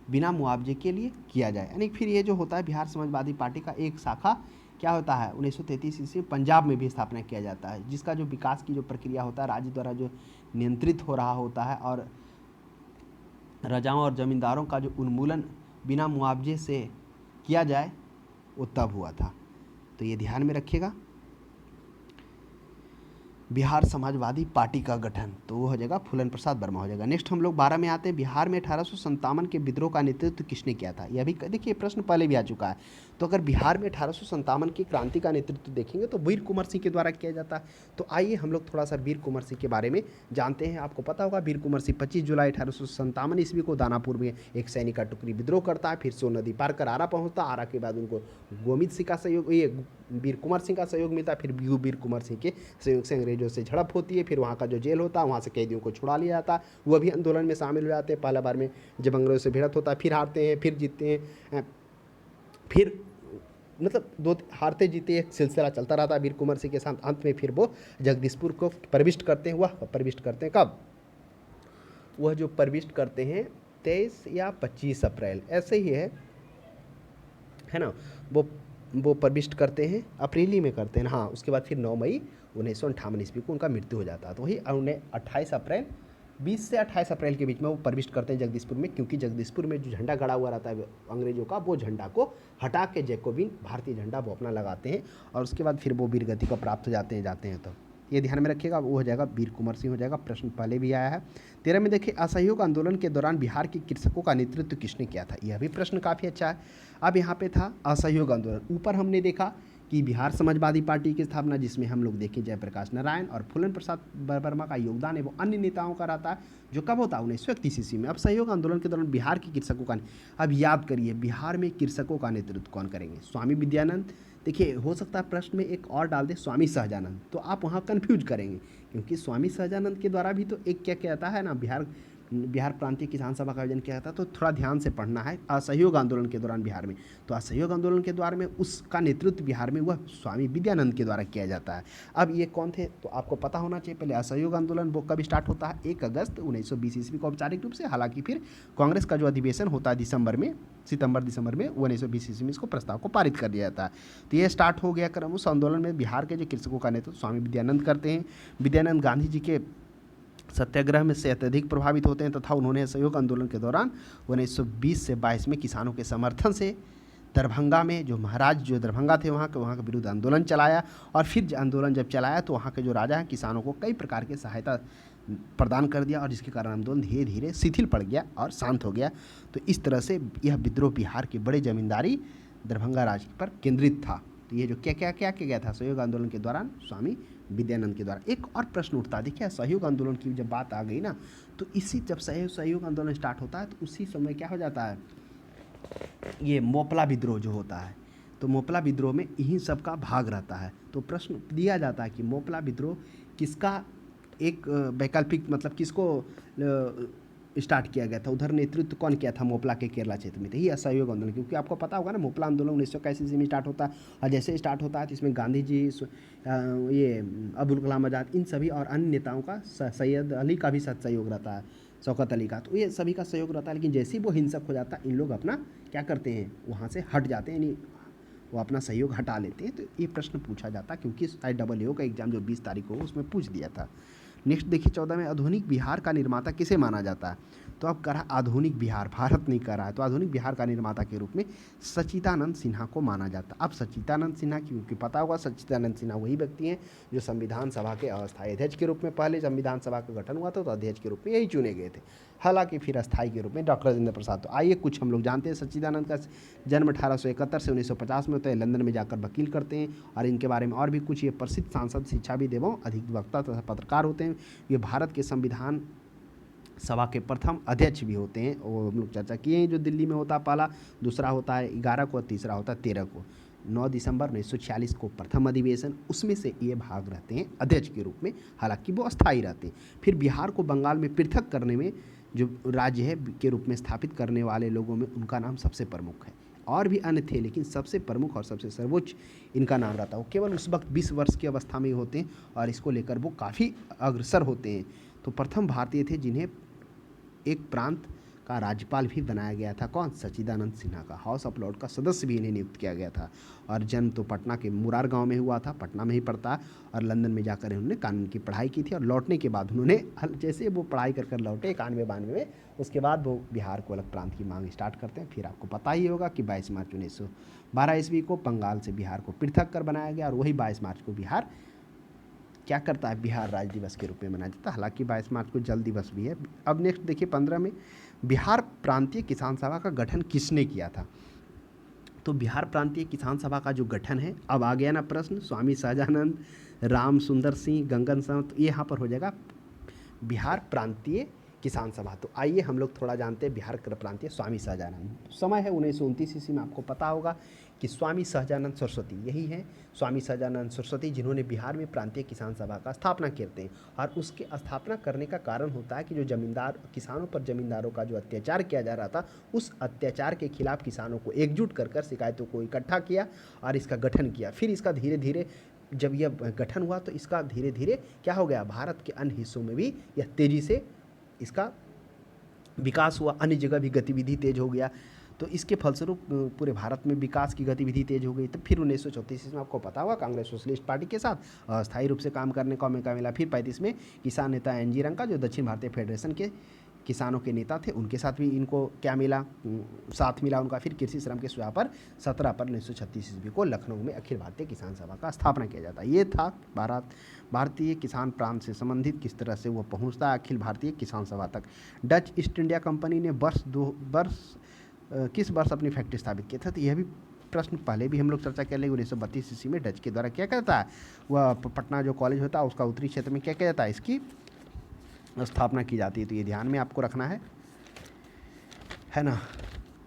बिना मुआवजे के लिए किया जाए, यानी फिर ये जो होता है बिहार समाजवादी पार्टी का एक शाखा क्या होता है 1933 ईस्वी पंजाब में भी स्थापना किया जाता है, जिसका जो विकास की जो प्रक्रिया होता है राज्य द्वारा जो नियंत्रित हो रहा होता है, और राजाओं और जमींदारों का जो उन्मूलन बिना मुआवजे से किया जाए वो तब हुआ था। तो ये ध्यान में रखिएगा, बिहार समाजवादी पार्टी का गठन, तो वो हो जाएगा फूलन प्रसाद वर्मा हो जाएगा। नेक्स्ट हम लोग 12 में आते हैं, बिहार में 1857 के विद्रोह का नेतृत्व किसने किया था? यह भी देखिए प्रश्न पहले भी आ चुका है। तो अगर बिहार में 1857 की क्रांति का नेतृत्व देखेंगे तो वीर कुंवर सिंह के द्वारा किया जाता है। तो आइए हम लोग थोड़ा सा वीर कुंवर सिंह के बारे में जानते हैं। आपको पता होगा वीर कुंवर सिंह 25 जुलाई 1857 ईस्वी को दानापुर में एक सैनिक का टुकड़ी विद्रोह करता है, फिर सोन नदी पार कर आरा पहुँचता, आरा के बाद उनको गोविंद सिंह का सहयोग, ये वीर कुंवर सिंह का सहयोग मिलता है, फिर वीर कुंवर सिंह के सहयोग से अंग्रेजों से झड़प होती है, फिर वहाँ का जो जेल होता है वहाँ से कैदियों को छुड़ा लिया जाता है, वह भी आंदोलन में शामिल हो जाते हैं। पहला बार में जब अंग्रेजों से भिड़त होता है, फिर हारते हैं, फिर जीतते हैं, फिर मतलब दो हारते जीते एक सिलसिला चलता रहता है वीर कुंवर सिंह के साथ। अंत में फिर वो जगदीशपुर को प्रविष्ट करते हैं। वह प्रविष्ट करते हैं कब? वह जो प्रविष्ट करते हैं 23 या 25 अप्रैल ऐसे ही है ना, वो प्रविष्ट करते हैं, अप्रैल ही में करते हैं हाँ। उसके बाद फिर 9 मई 1958 ईस्वी को उनका मृत्यु हो जाता है। तो वही उन्हें 20 से 28 अप्रैल के बीच में वो प्रविष्ट करते हैं जगदीशपुर में, क्योंकि जगदीशपुर में जो झंडा गड़ा हुआ रहता है अंग्रेजों का, वो झंडा को हटा के जैकोबिन भारतीय झंडा वो अपना लगाते हैं, और उसके बाद फिर वो वीरगति को प्राप्त हो जाते हैं तो ये ध्यान में रखिएगा, वो हो जाएगा वीर कुंवर सिंह हो जाएगा, प्रश्न पहले भी आया है। 13 में देखिए, असहयोग आंदोलन के दौरान बिहार के कृषकों का नेतृत्व किसने किया था, यह भी प्रश्न काफ़ी अच्छा है। अब यहाँ पे था असहयोग आंदोलन, ऊपर हमने देखा कि बिहार समाजवादी पार्टी की स्थापना, जिसमें हम लोग देखें जयप्रकाश नारायण और फूलन प्रसाद वर्मा का योगदान है, वो अन्य नेताओं का रहता है, जो कब होता है 1931 ईस्वी में। अब सहयोग आंदोलन के दौरान बिहार के कृषकों का, अब याद करिए बिहार में कृषकों का नेतृत्व कौन करेंगे, स्वामी विद्यानंद। देखिए हो सकता है प्रश्न में एक और डाल दे स्वामी सहजानंद, तो आप वहाँ कन्फ्यूज करेंगे, क्योंकि स्वामी सहजानंद के द्वारा भी तो एक क्या कहता है ना, बिहार प्रांतीय किसान सभा का आयोजन किया था। तो थोड़ा ध्यान से पढ़ना है, असहयोग आंदोलन के दौरान बिहार में, तो असहयोग आंदोलन के द्वारा में उसका नेतृत्व बिहार में वह स्वामी विद्यानंद के द्वारा किया जाता है। अब ये कौन थे, तो आपको पता होना चाहिए पहले, असहयोग आंदोलन वो कब स्टार्ट होता है, 1 अगस्त 1920 ईस्वी को औपचारिक रूप से। हालांकि फिर कांग्रेस का जो अधिवेशन होता है सितंबर दिसंबर में, 1920 ईस्वी में इसको प्रस्ताव को पारित कर दिया जाता है। तो ये स्टार्ट हो गया क्रम। उस आंदोलन में बिहार के जो कृषकों का नेतृत्व स्वामी विद्यानंद करते हैं। विद्यानंद गांधी जी के सत्याग्रह में से अत्यधिक प्रभावित होते हैं, तथा उन्होंने असहयोग आंदोलन के दौरान 1920 से 22 में किसानों के समर्थन से दरभंगा में, जो महाराज जो दरभंगा थे वहाँ के विरुद्ध आंदोलन चलाया। और फिर आंदोलन जब चलाया तो वहाँ के जो राजा हैं किसानों को कई प्रकार की सहायता प्रदान कर दिया, और जिसके कारण आंदोलन धीरे धीरे शिथिल पड़ गया और शांत हो गया। तो इस तरह से यह विद्रोह बिहार के बड़े जमींदारी दरभंगा राज्य पर केंद्रित था। तो ये जो क्या गया था सहयोग आंदोलन के दौरान स्वामी विद्यानंद के द्वारा। एक और प्रश्न उठता है, देखिए सहयोग आंदोलन की जब बात आ गई ना, तो इसी जब सहयोग आंदोलन स्टार्ट होता है तो उसी समय क्या हो जाता है, ये मोपला विद्रोह जो होता है, तो मोपला विद्रोह में यही सब का भाग रहता है। तो प्रश्न दिया जाता है कि मोपला विद्रोह किसका एक वैकल्पिक, मतलब किसको स्टार्ट किया गया था, उधर नेतृत्व कौन किया था मोपला के केरला क्षेत्र में, तो यही असहयोग आंदोलन। क्योंकि आपको पता होगा ना मोपला आंदोलन 1921 ईस्वी में स्टार्ट होता है, और जैसे स्टार्ट होता है तो इसमें गांधी जी, ये अब्दुल कलाम आज़ाद, इन सभी और अन्य नेताओं का, सैयद अली का भी साथ सहयोग रहता है, शौकत अली का, तो ये सभी का सहयोग रहता है। लेकिन जैसे ही वो हिंसक हो जाता है, इन लोग अपना क्या करते हैं, वहाँ से हट जाते हैं, यानी वो अपना सहयोग हटा लेते हैं। तो ये प्रश्न पूछा जाता है, क्योंकि IAAO का एग्जाम जो 20 तारीख को उसमें पूछ दिया था। नेक्स्ट देखिए 14 में, आधुनिक बिहार का निर्माता किसे माना जाता है, तो अब कह रहा आधुनिक बिहार, भारत नहीं कर रहा है, तो आधुनिक बिहार का निर्माता के रूप में सच्चिदानंद सिन्हा को माना जाता है। अब सच्चिदानंद सिन्हा, क्योंकि पता होगा सच्चिदानंद सिन्हा वही व्यक्ति हैं जो संविधान सभा के अस्थायी अध्यक्ष के रूप में, पहले संविधान सभा का गठन हुआ था तो अध्यक्ष के रूप में यही चुने गए थे, हालांकि फिर अस्थायी के रूप में डॉक्टर राजेंद्र प्रसाद। तो आइए कुछ हम लोग जानते हैं। सच्चिदानंद का जन्म 1871 से 1950 में होता है, लंदन में जाकर वकील करते हैं, और इनके बारे में और भी कुछ, ये प्रसिद्ध सांसद, शिक्षाविद एवं अधिवक्ता तथा पत्रकार होते हैं। ये भारत के संविधान सभा के प्रथम अध्यक्ष भी होते हैं, वो हम लोग चर्चा किए हैं, जो दिल्ली में होता है पहला, दूसरा होता है 11 को, तीसरा होता है 13 को। 9 दिसंबर 1946 को प्रथम अधिवेशन, उसमें से ये भाग रहते हैं अध्यक्ष के रूप में, हालांकि वो अस्थायी रहते हैं। फिर बिहार को बंगाल में पृथक करने में, जो राज्य है के रूप में स्थापित करने वाले लोगों में उनका नाम सबसे प्रमुख है। और भी अन्य थे, लेकिन सबसे प्रमुख और सबसे सर्वोच्च इनका नाम रहता है। वो केवल उस वक्त 20 वर्ष की अवस्था में होते हैं, और इसको लेकर वो काफ़ी अग्रसर होते हैं। तो प्रथम भारतीय थे जिन्हें एक प्रांत का राज्यपाल भी बनाया गया था, कौन, सच्चिदानंद सिन्हा का। हाउस ऑफ लॉर्ड का सदस्य भी इन्हें नियुक्त किया गया था, और जन्म तो पटना के मुरार गांव में हुआ था, पटना में ही पड़ता, और लंदन में जाकर उन्होंने कानून की पढ़ाई की थी, और लौटने के बाद उन्होंने, जैसे वो पढ़ाई कर लौटे 91-92 में, उसके बाद वो बिहार को अलग प्रांत की मांग स्टार्ट करते हैं। फिर आपको पता ही होगा कि 22 मार्च 1912 ईस्वी को बंगाल से बिहार को पृथक कर बनाया गया, और वही 22 मार्च को बिहार क्या करता है, बिहार राज्य दिवस के रूप में मनाया जाता है। हालांकि 22 मार्च को जल दिवस भी है। अब नेक्स्ट देखिए 15 में, बिहार प्रांतीय किसान सभा का गठन किसने किया था, तो बिहार प्रांतीय किसान सभा का जो गठन है, अब आ गया ना प्रश्न, स्वामी सहजानंद, राम सुंदर सिंह, गंगन साव, तो ये यहाँ पर हो जाएगा बिहार प्रांतीय किसान सभा। तो आइए हम लोग थोड़ा जानते हैं बिहार प्रांतीय स्वामी सहजानंद। समय है 1929 ईस्वी में, आपको पता होगा कि स्वामी सहजानंद सरस्वती, यही है स्वामी सहजानंद सरस्वती, जिन्होंने बिहार में प्रांतीय किसान सभा का स्थापना करते हैं। और उसके स्थापना करने का कारण होता है कि जो जमींदार, किसानों पर जमींदारों का जो अत्याचार किया जा रहा था, उस अत्याचार के खिलाफ किसानों को एकजुट कर शिकायतों को इकट्ठा किया और इसका गठन किया। फिर इसका धीरे धीरे जब यह गठन हुआ तो इसका धीरे धीरे क्या हो गया, भारत के अन्य हिस्सों में भी यह तेज़ी से इसका विकास हुआ, अन्य जगह भी गतिविधि तेज हो गया। तो इसके फलस्वरूप पूरे भारत में विकास की गतिविधि तेज हो गई। तो फिर 1934 में आपको पता हुआ कांग्रेस सोशलिस्ट पार्टी के साथ अस्थायी रूप से काम करने का मौका मिला। फिर 35 में किसान नेता NG रंका, जो दक्षिण भारतीय फेडरेशन के किसानों के नेता थे, उनके साथ भी इनको क्या मिला, साथ मिला उनका। फिर कृषि श्रम के सुझाव पर 17 अप्रैल 1936 ईस्वी को लखनऊ में अखिल भारतीय किसान सभा का स्थापना किया जाता है। ये था भारतीय किसान प्रांत से संबंधित किस तरह से वो पहुंचता है अखिल भारतीय किसान सभा तक। डच ईस्ट इंडिया कंपनी ने किस वर्ष अपनी फैक्ट्री स्थापित किया था, तो यह भी प्रश्न पहले भी हम लोग चर्चा कर लेंगे। 1932 ईस्वी में डच के द्वारा क्या कहता है, वह पटना जो कॉलेज होता है उसका उत्तरी क्षेत्र में क्या किया जाता है, इसकी स्थापना की जाती है। तो ये ध्यान में आपको रखना है ना।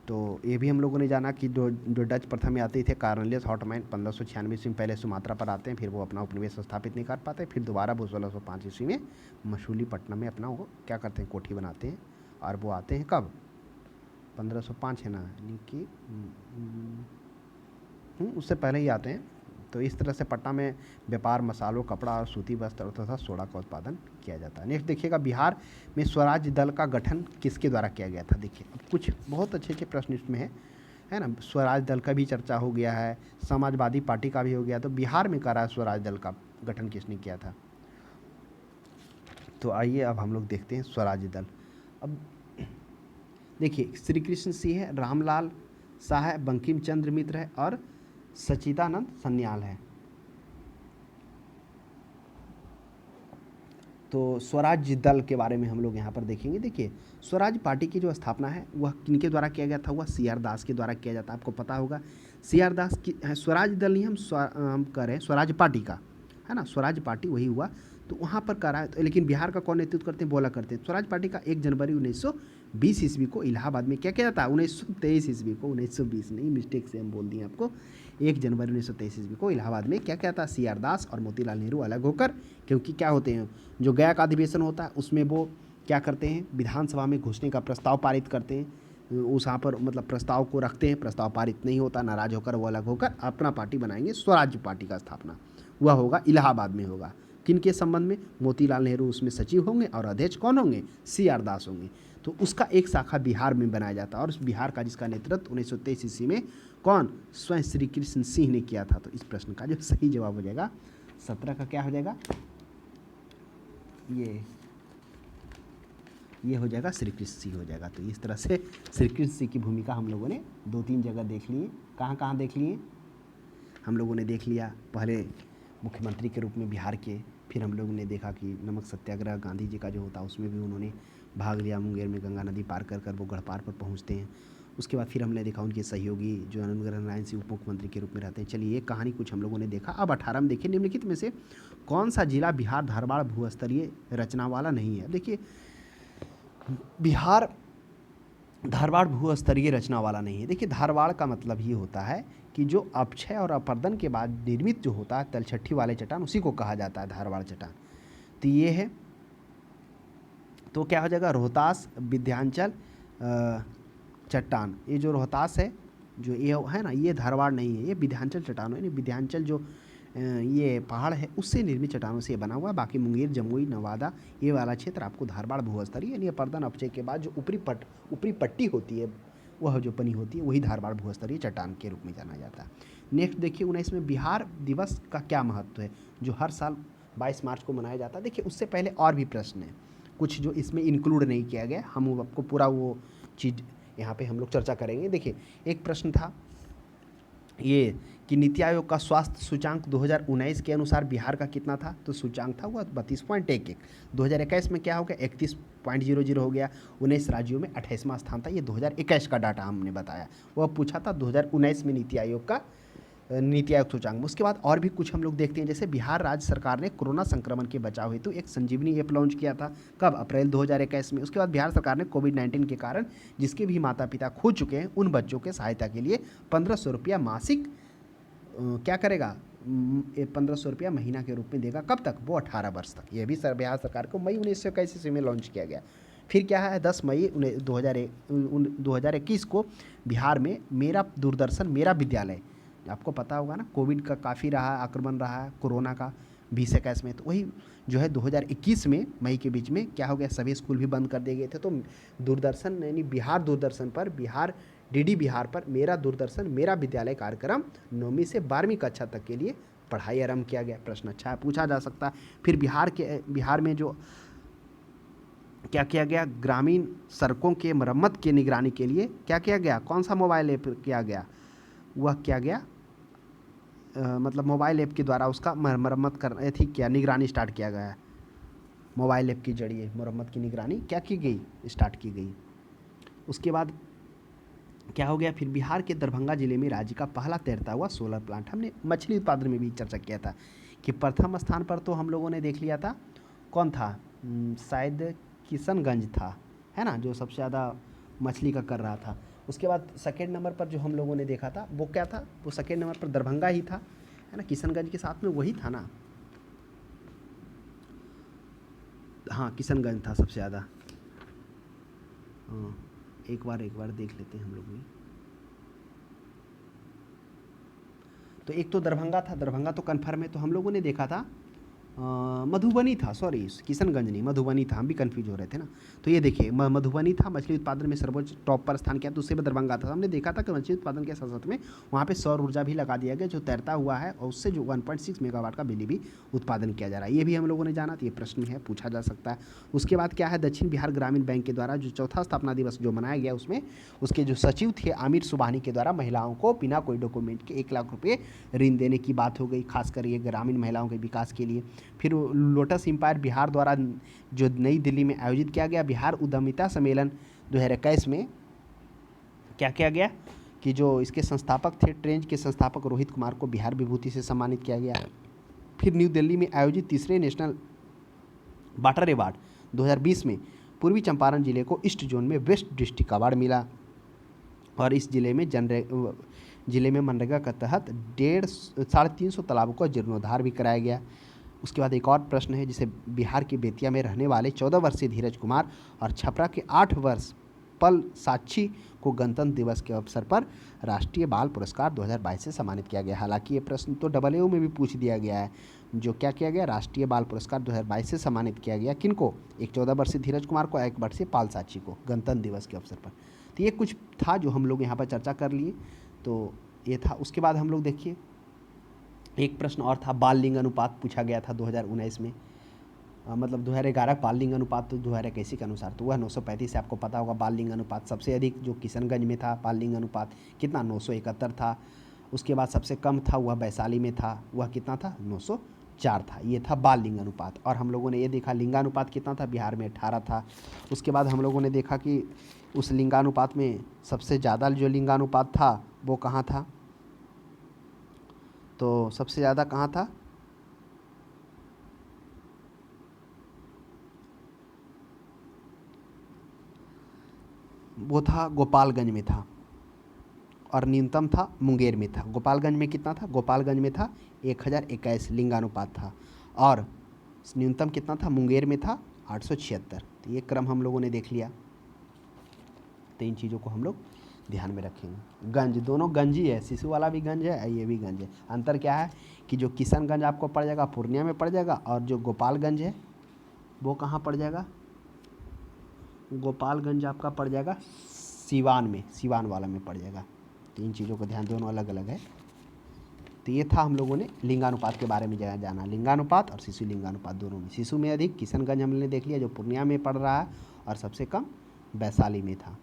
तो ये भी हम लोगों ने जाना कि जो डच प्रथम में आते थे कार्नेलियस हॉटमैन 1596 ईस्वी में पहले सुमात्रा पर आते हैं, फिर वो अपना उपनिवेश स्थापित नहीं कर पाते, फिर दोबारा वो 1605 ईस्वी में मछलीपट्टनम में अपना वो क्या करते हैं, कोठी बनाते हैं। और वो आते हैं कब, 1505 है ना, यानी कि उससे पहले ही आते हैं। तो इस तरह से पटना में व्यापार, मसालों, कपड़ा और सूती वस्त्र तथा सोडा का उत्पादन किया जाता है। नेक्स्ट देखिएगा, बिहार में स्वराज दल का गठन किसके द्वारा किया गया था। देखिए अब कुछ बहुत अच्छे अच्छे प्रश्न इसमें है ना। स्वराज दल का भी चर्चा हो गया है, समाजवादी पार्टी का भी हो गया। तो बिहार में करा स्वराज दल का गठन किसने किया था। तो आइए अब हम लोग देखते हैं स्वराज दल। अब देखिए श्री कृष्ण सिंह है, रामलाल शाह है, बंकिम चंद्र मित्र है और सच्चिदानंद सन्याल है। तो स्वराज दल के बारे में हम लोग यहाँ पर देखेंगे। देखिए स्वराज पार्टी की जो स्थापना है वह किनके द्वारा किया गया था, वह CR दास के द्वारा किया जाता है। आपको पता होगा CR दास की स्वराज दल नहीं, हम कह रहे हैं स्वराज पार्टी का, है ना, स्वराज पार्टी वही हुआ। तो वहाँ पर करा है। तो लेकिन बिहार का कौन नेतृत्व करते हैं, बोला करते हैं। स्वराज पार्टी का 1 जनवरी 1920 ईस्वी को इलाहाबाद में क्या किया जाता है, 1923 ईस्वी को, 1920 नहीं, मिस्टेक से हम बोल दिए आपको। 1 जनवरी 1923 ईस्वी को इलाहाबाद में क्या था, CR दास और मोतीलाल नेहरू अलग होकर, क्योंकि क्या होते हैं, जो गया का अधिवेशन होता है उसमें वो क्या करते हैं, विधानसभा में घुसने का प्रस्ताव पारित करते हैं। उस यहाँ पर मतलब प्रस्ताव को रखते हैं, प्रस्ताव पारित नहीं होता, नाराज होकर वो अलग होकर अपना पार्टी बनाएंगे। स्वराज पार्टी का स्थापना वह होगा इलाहाबाद में होगा। किन के संबंध में, मोतीलाल नेहरू उसमें सचिव होंगे और अध्यक्ष कौन होंगे, CR दास होंगे। तो उसका एक शाखा बिहार में बनाया जाता है और उस बिहार का जिसका नेतृत्व 1923 ईस्वी में कौन, स्वयं श्री कृष्ण सिंह ने किया था। तो इस प्रश्न का जो सही जवाब हो जाएगा 17 का क्या हो जाएगा, ये हो जाएगा श्री कृष्ण सिंह हो जाएगा। तो इस तरह से श्री कृष्ण सिंह की भूमिका हम लोगों ने 2-3 जगह देख लिए। कहाँ कहाँ देख लिए, हम लोगों ने देख लिया पहले मुख्यमंत्री के रूप में बिहार के, फिर हम लोगों ने देखा कि नमक सत्याग्रह गांधी जी का जो होता है उसमें भी उन्होंने भाग लिया। मुंगेर में गंगा नदी पार कर वो गढ़पार पर पहुंचते हैं। उसके बाद फिर हमने देखा उनके सहयोगी जो अनुग्रह नारायण सिंह उप मुख्यमंत्री के रूप में रहते हैं। चलिए ये कहानी कुछ हम लोगों ने देखा। अब 18 में देखिए, निम्नलिखित में से कौन सा जिला बिहार धारवाड़ भूस्तरीय रचना वाला नहीं है। देखिए बिहार धारवाड़ भूस्तरीय रचना वाला नहीं है। देखिए धारवाड़ का मतलब ये होता है कि जो अपक्षय और अपर्दन के बाद निर्मित जो होता है तलछट्टी वाले चट्टान, उसी को कहा जाता है धारवाड़ चट्टान। तो ये है, तो क्या हो जाएगा, रोहतास विंध्याचल चट्टान। ये जो रोहतास है जो ये है ना, ये धारवाड़ नहीं है, ये विंध्याचल चट्टान है। विंध्याचल जो ये पहाड़ है उससे निर्मित चट्टानों से बना हुआ है। बाकी मुंगेर, जमुई, नवादा ये वाला क्षेत्र आपको धारवाड़ भूस्तरीय यानी अपर्दन अपक्षय के बाद जो ऊपरी पट्टी होती है वह जो बनी होती है वही धारवाड़ भूस्तरीय चट्टान के रूप में जाना जाता है। नेक्स्ट देखिए 19 में बिहार दिवस का क्या महत्व है, जो हर साल 22 मार्च को मनाया जाता है। देखिए उससे पहले और भी प्रश्न है कुछ जो इसमें इंक्लूड नहीं किया गया, हम आपको पूरा वो चीज़ यहाँ पे हम लोग चर्चा करेंगे। देखिए एक प्रश्न था ये कि नीति आयोग का स्वास्थ्य सूचांक 2019 के अनुसार बिहार का कितना था, तो सूचांक था वह 32.11। 2021 में क्या हो गया, 31.00 हो गया। 19 राज्यों में 28वां स्थान था। ये 2021 का डाटा हमने बताया, वह पूछा था 2019 में नीति आयोग सूचांक में। उसके बाद और भी कुछ हम लोग देखते हैं, जैसे बिहार राज्य सरकार ने कोरोना संक्रमण के बचाव हेतु एक संजीवनी ऐप लॉन्च किया था, कब, अप्रैल 2021 में। उसके बाद बिहार सरकार ने कोविड-19 के कारण जिसके भी माता पिता खो चुके हैं उन बच्चों के सहायता के लिए 1500 रुपया मासिक क्या करेगा, 1500 रुपया महीना के रूप में देगा। कब तक, वो 18 वर्ष तक। ये भी बिहार सरकार को मई 1921 ईस्वी में लॉन्च किया गया। फिर क्या है, 10 मई 2021 को बिहार में मेरा दूरदर्शन मेरा विद्यालय, आपको पता होगा ना कोविड का काफ़ी रहा आक्रमण रहा है, कोरोना का 2021 में, तो वही जो है 2021 में मई के बीच में क्या हो गया, सभी स्कूल भी बंद कर दिए गए थे। तो दूरदर्शन यानी बिहार दूरदर्शन पर, बिहार DD बिहार पर मेरा दूरदर्शन मेरा विद्यालय कार्यक्रम 9वीं से 12वीं कक्षा तक के लिए पढ़ाई आरंभ किया गया। प्रश्न अच्छा है, पूछा जा सकता है। फिर बिहार में जो क्या किया गया, ग्रामीण सड़कों के मरम्मत की निगरानी के लिए क्या किया गया, कौन सा मोबाइल ऐप किया गया, वह किया गया मतलब मोबाइल ऐप के द्वारा उसका मरम्मत कर ठीक किया, निगरानी स्टार्ट किया गया है। मोबाइल ऐप के जरिए मरम्मत की निगरानी क्या की गई, स्टार्ट की गई। उसके बाद क्या हो गया, फिर बिहार के दरभंगा जिले में राज्य का पहला तैरता हुआ सोलर प्लांट, हमने मछली उत्पादन में भी चर्चा किया था कि प्रथम स्थान पर तो हम लोगों ने देख लिया था, कौन था, शायद किशनगंज था, है ना, जो सबसे ज़्यादा मछली का कर रहा था। उसके बाद सेकेंड नंबर पर जो हम लोगों ने देखा था वो क्या था, वो सेकेंड नंबर पर दरभंगा ही था, है ना, किशनगंज के साथ में वही था ना, हाँ किशनगंज था सबसे ज़्यादा। हाँ एक बार देख लेते हैं हम लोग भी। तो एक तो दरभंगा था, दरभंगा तो कन्फर्म है, तो हम लोगों ने देखा था मधुबनी था, सॉरी किशनगंज नहीं मधुबनी था, हम भी कंफ्यूज हो रहे थे ना। तो ये देखिए मधुबनी था, मछली उत्पादन में सर्वोच्च टॉप पर स्थान किया, तो उससे भी दरभंगा था। हमने देखा था कि मछली उत्पादन के साथ साथ में वहाँ पे सौर ऊर्जा भी लगा दिया गया जो तैरता हुआ है, और उससे जो 1.6 मेगावाट का बिजली भी उत्पादन किया जा रहा है, ये भी हम लोगों ने जाना, तो ये प्रश्न है पूछा जा सकता है। उसके बाद क्या है, दक्षिण बिहार ग्रामीण बैंक के द्वारा जो चौथा स्थापना दिवस जो मनाया गया, उसमें उसके जो सचिव थे आमिर सुबहानी के द्वारा महिलाओं को बिना कोई डॉक्यूमेंट के 1 लाख रुपये ऋण देने की बात हो गई, खासकर ये ग्रामीण महिलाओं के विकास के लिए। फिर लोटस एम्पायर बिहार द्वारा जो नई दिल्ली में आयोजित किया गया बिहार उद्यमिता सम्मेलन 2021 में क्या किया गया कि जो इसके संस्थापक थे, ट्रेंच के संस्थापक रोहित कुमार को बिहार विभूति से सम्मानित किया गया। फिर न्यू दिल्ली में आयोजित तीसरे नेशनल वाटर अवार्ड 2020 में पूर्वी चंपारण जिले को ईस्ट जोन में बेस्ट डिस्ट्रिक्ट अवार्ड मिला, और इस जिले में मनरेगा के तहत 350 तालाबों का जीर्णोद्धार भी कराया गया। उसके बाद एक और प्रश्न है, जिसे बिहार के बेतिया में रहने वाले 14 वर्षीय धीरज कुमार और छपरा के 8 वर्ष पल साक्षी को गणतंत्र दिवस के अवसर पर राष्ट्रीय बाल पुरस्कार 2022 से सम्मानित किया गया। हालांकि ये प्रश्न तो AAU में भी पूछ दिया गया है, जो क्या किया गया, राष्ट्रीय बाल पुरस्कार 2022 से सम्मानित किया गया किनको, एक 14 वर्षीय धीरज कुमार को, 1 वर्षीय पाल साक्षी को गणतंत्र दिवस के अवसर पर। तो ये कुछ था जो हम लोग यहाँ पर चर्चा कर लिए, तो ये था। उसके बाद हम लोग देखिए एक प्रश्न और था, बाल लिंग अनुपात पूछा गया था 2019 में, मतलब 2011 बाल लिंग अनुपात तो 2021 के अनुसार तो वह 935 से आपको पता होगा। बाल लिंग अनुपात सबसे अधिक जो किशनगंज में था, बाल लिंग अनुपात कितना 971 था। उसके बाद सबसे कम था वह वैशाली में था, वह कितना था 904 था। ये था बाल लिंग अनुपात। और हम लोगों ने ये देखा लिंगानुपात कितना था, बिहार में 18 था। उसके बाद हम लोगों ने देखा कि उस लिंगानुपात में सबसे ज़्यादा जो लिंगानुपात था वो कहाँ था, तो सबसे ज़्यादा कहाँ था, वो था गोपालगंज में था, और न्यूनतम था मुंगेर में था। गोपालगंज में कितना था, गोपालगंज में था 1021 लिंगानुपात था, और न्यूनतम कितना था, मुंगेर में था 876। तो ये क्रम हम लोगों ने देख लिया। तो इन चीज़ों को हम लोग ध्यान में रखेंगे। गंज दोनों गंज ही है, सिसु वाला भी गंज है, ये भी गंज है। अंतर क्या है कि जो किशनगंज आपको पड़ जाएगा पूर्णिया में पड़ जाएगा, और जो गोपालगंज है वो कहाँ पड़ जाएगा, गोपालगंज आपका पड़ जाएगा सीवान में, सीवान वाला में पड़ जाएगा। तो इन चीज़ों को ध्यान, दोनों अलग अलग है। तो ये था हम लोगों ने लिंगानुपात के बारे में जाना, लिंगानुपात और शिशु लिंगानुपात दोनों में। शिशु में अधिक किशनगंज हमने देख लिया जो पूर्णिया में पड़ रहा है, और सबसे कम वैशाली में था।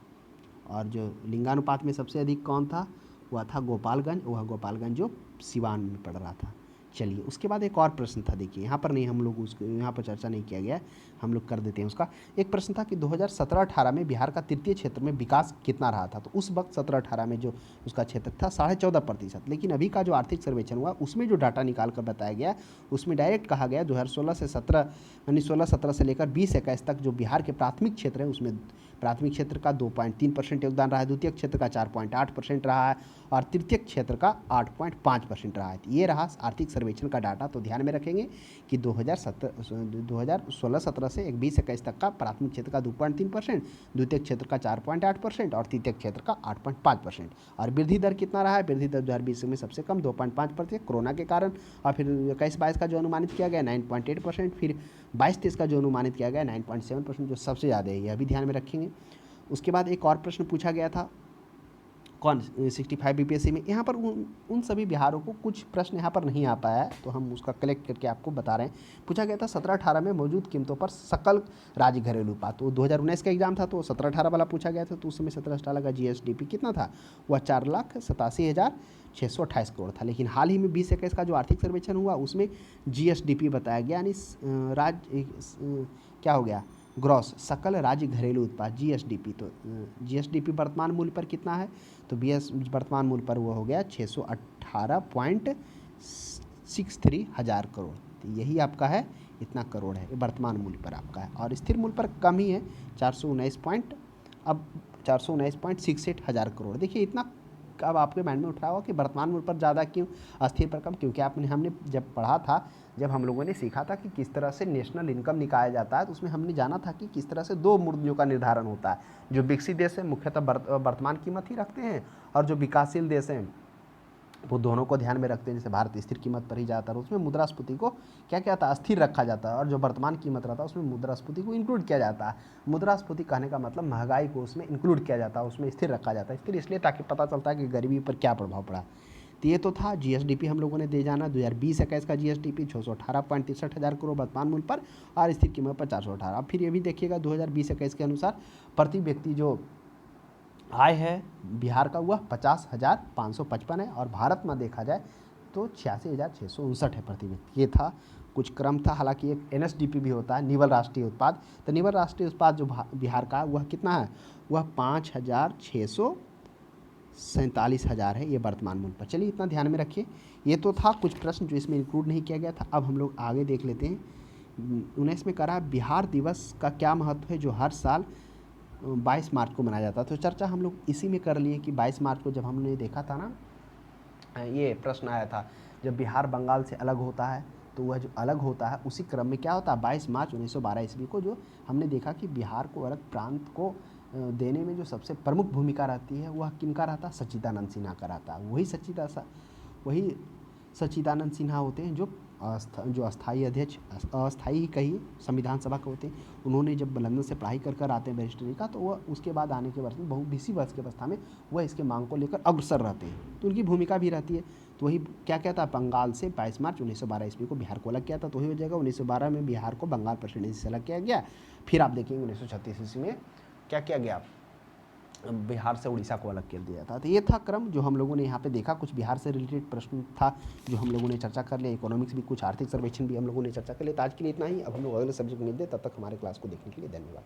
और जो लिंगानुपात में सबसे अधिक कौन था, वह था गोपालगंज, वह गोपालगंज जो सिवान में पड़ रहा था। चलिए उसके बाद एक और प्रश्न था, देखिए यहाँ पर नहीं, हम लोग उसको यहाँ पर चर्चा नहीं किया गया, हम लोग कर देते हैं उसका। एक प्रश्न था कि 2017-18 में बिहार का तृतीय क्षेत्र में विकास कितना रहा था। तो उस वक्त 17-18 में जो उसका क्षेत्र था 14.5%, लेकिन अभी का जो आर्थिक सर्वेक्षण हुआ उसमें जो डाटा निकाल कर बताया गया, उसमें डायरेक्ट कहा गया 2016 से 17 यानी 16-17 से लेकर 20-21 तक जो बिहार के प्राथमिक क्षेत्र है उसमें प्राथमिक क्षेत्र का 2.3% योगदान रहा है, द्वितीय क्षेत्र का 4.8% रहा है, और तृतीय क्षेत्र का 8.5% रहा है। ये रहा आर्थिक सर्वेक्षण का डाटा। तो ध्यान में रखेंगे कि 2016-17 से 20-21 तक का प्राथमिक क्षेत्र का 2.3%, द्वितीय क्षेत्र का 4.8% और तृतीय क्षेत्र का 8.5%। और वृद्धि दर कितना रहा है, वृद्धि दर 2020 में सबसे कम 2.5% कोरोना के कारण, और फिर 21-22 का जो अनुमानित किया गया 9.8%, फिर 22-23 का जो अनुमानित किया गया 9.7%, जो सबसे ज़्यादा है, यह भी ध्यान में रखेंगे। उसके बाद एक और प्रश्न पूछा गया था कौन 65 बीपीएससी में। यहाँ पर उन सभी बिहारों को कुछ प्रश्न यहाँ पर नहीं आ पाया है, तो हम उसका कलेक्ट करके आपको बता रहे हैं। पूछा गया था 17-18 में मौजूद कीमतों पर सकल राज्य घरेलू उत्पाद, तो 2019 का एग्जाम था, तो 17-18 वाला पूछा गया था, तो उस समय 17-18 का जीएसडीपी कितना था, वह 4,87,628 करोड़ था। लेकिन हाल ही में 2021 का जो आर्थिक सर्वेक्षण हुआ उसमें जीएसडीपी बताया गया, यानी क्या हो गया, ग्रॉस सकल राज्य घरेलू उत्पाद जीएसडीपी। तो जीएसडीपी वर्तमान मूल्य पर कितना है, तो वर्तमान मूल्य पर वो हो गया 618.63 हज़ार करोड़। तो यही आपका है, इतना करोड़ है, ये वर्तमान मूल्य पर आपका है। और स्थिर मूल्य पर कम ही है, 419.68 हज़ार करोड़। देखिए इतना अब आपके माइंड में उठ रहा होगा कि वर्तमान मूल्य पर ज़्यादा क्यों, अस्थिर पर कम, क्योंकि हमने जब पढ़ा था, जब हम लोगों ने सीखा था कि किस तरह से नेशनल इनकम निकाला जाता है, तो उसमें हमने जाना था कि किस तरह से दो मूल्यों का निर्धारण होता है। जो विकसित देश है मुख्यतः वर्तमान कीमत ही रखते हैं, और जो विकासशील देश हैं वो दोनों को ध्यान में रखते हैं। जैसे भारत स्थिर कीमत पर ही जाता है, उसमें मुद्रास्फीति को क्या कहता है, स्थिर रखा जाता है, और जो वर्तमान कीमत रहता है उसमें मुद्रास्फीति को इंक्लूड किया जाता है। मुद्रास्फीति कहने का मतलब महंगाई को उसमें इंक्लूड किया जाता है, उसमें स्थिर रखा जाता है। स्थिर इसलिए ताकि पता चलता है कि गरीबी पर क्या प्रभाव पड़ा। तो ये तो था जीएसडीपी हम लोगों ने दे जाना। 2020-21 का जीएसडीपी 618.63 हज़ार करोड़ वर्तमान मूल्य पर, और स्थिर कीमत पर 418। अब फिर ये भी देखिएगा 2020-21 के अनुसार प्रति व्यक्ति जो आय है बिहार का वह 50,555 है, और भारत में देखा जाए तो 86,659 है प्रति व्यक्ति। ये था कुछ क्रम था। हालांकि एक एनएसडीपी भी होता है, निवल राष्ट्रीय उत्पाद। तो निवल राष्ट्रीय उत्पाद जो बिहार का वह कितना है, वह 5,647 हज़ार है, ये वर्तमान मूल्य पर। चलिए इतना ध्यान में रखिए। ये तो था कुछ प्रश्न जो इसमें इंक्लूड नहीं किया गया था। अब हम लोग आगे देख लेते हैं। 19 में करा बिहार दिवस का क्या महत्व है, जो हर साल 22 मार्च को मनाया जाता है। तो चर्चा हम लोग इसी में कर लिए कि 22 मार्च को जब हमने देखा था ना, ये प्रश्न आया था, जब बिहार बंगाल से अलग होता है तो वह जो अलग होता है उसी क्रम में क्या होता है, 22 मार्च 1912 ईस्वी को जो हमने देखा कि बिहार को अलग प्रांत को देने में जो सबसे प्रमुख भूमिका रहती है वह किनका रहता है, सच्चिदानंद सिन्हा का रहता है। वही सच्चिदानंद सिन्हा होते हैं जो अस्थाई अध्यक्ष, अस्थाई ही कहिए, संविधान सभा के होते हैं। उन्होंने जब लंदन से पढ़ाई कर आते हैं बैरिस्टरी का, तो वह उसके बाद आने के वर्ष में 20 वर्ष की अवस्था में वह इसके मांग को लेकर अग्रसर रहते हैं, तो उनकी भूमिका भी रहती है। तो वही क्या कहता है, बंगाल से 22 मार्च 1912 ईस्वी को बिहार को अलग किया था। तो वही हो जाएगा 1912 में बिहार को बंगाल प्रेसिडेंसी से अलग किया गया। फिर आप देखेंगे 1936 ईस्वी में क्या किया गया, बिहार से उड़ीसा को अलग कर दिया था। तो ये था क्रम जो हम लोगों ने यहाँ पे देखा। कुछ बिहार से रिलेटेड प्रश्न था जो हम लोगों ने चर्चा कर लिया, इकोनॉमिक्स भी, कुछ आर्थिक सर्वेक्षण भी हम लोगों ने चर्चा कर लिया। तो आज के लिए इतना ही। अब हम लोग अगले सब्जेक्ट में मिलते हैं, तब तक हमारे क्लास को देखने के लिए धन्यवाद।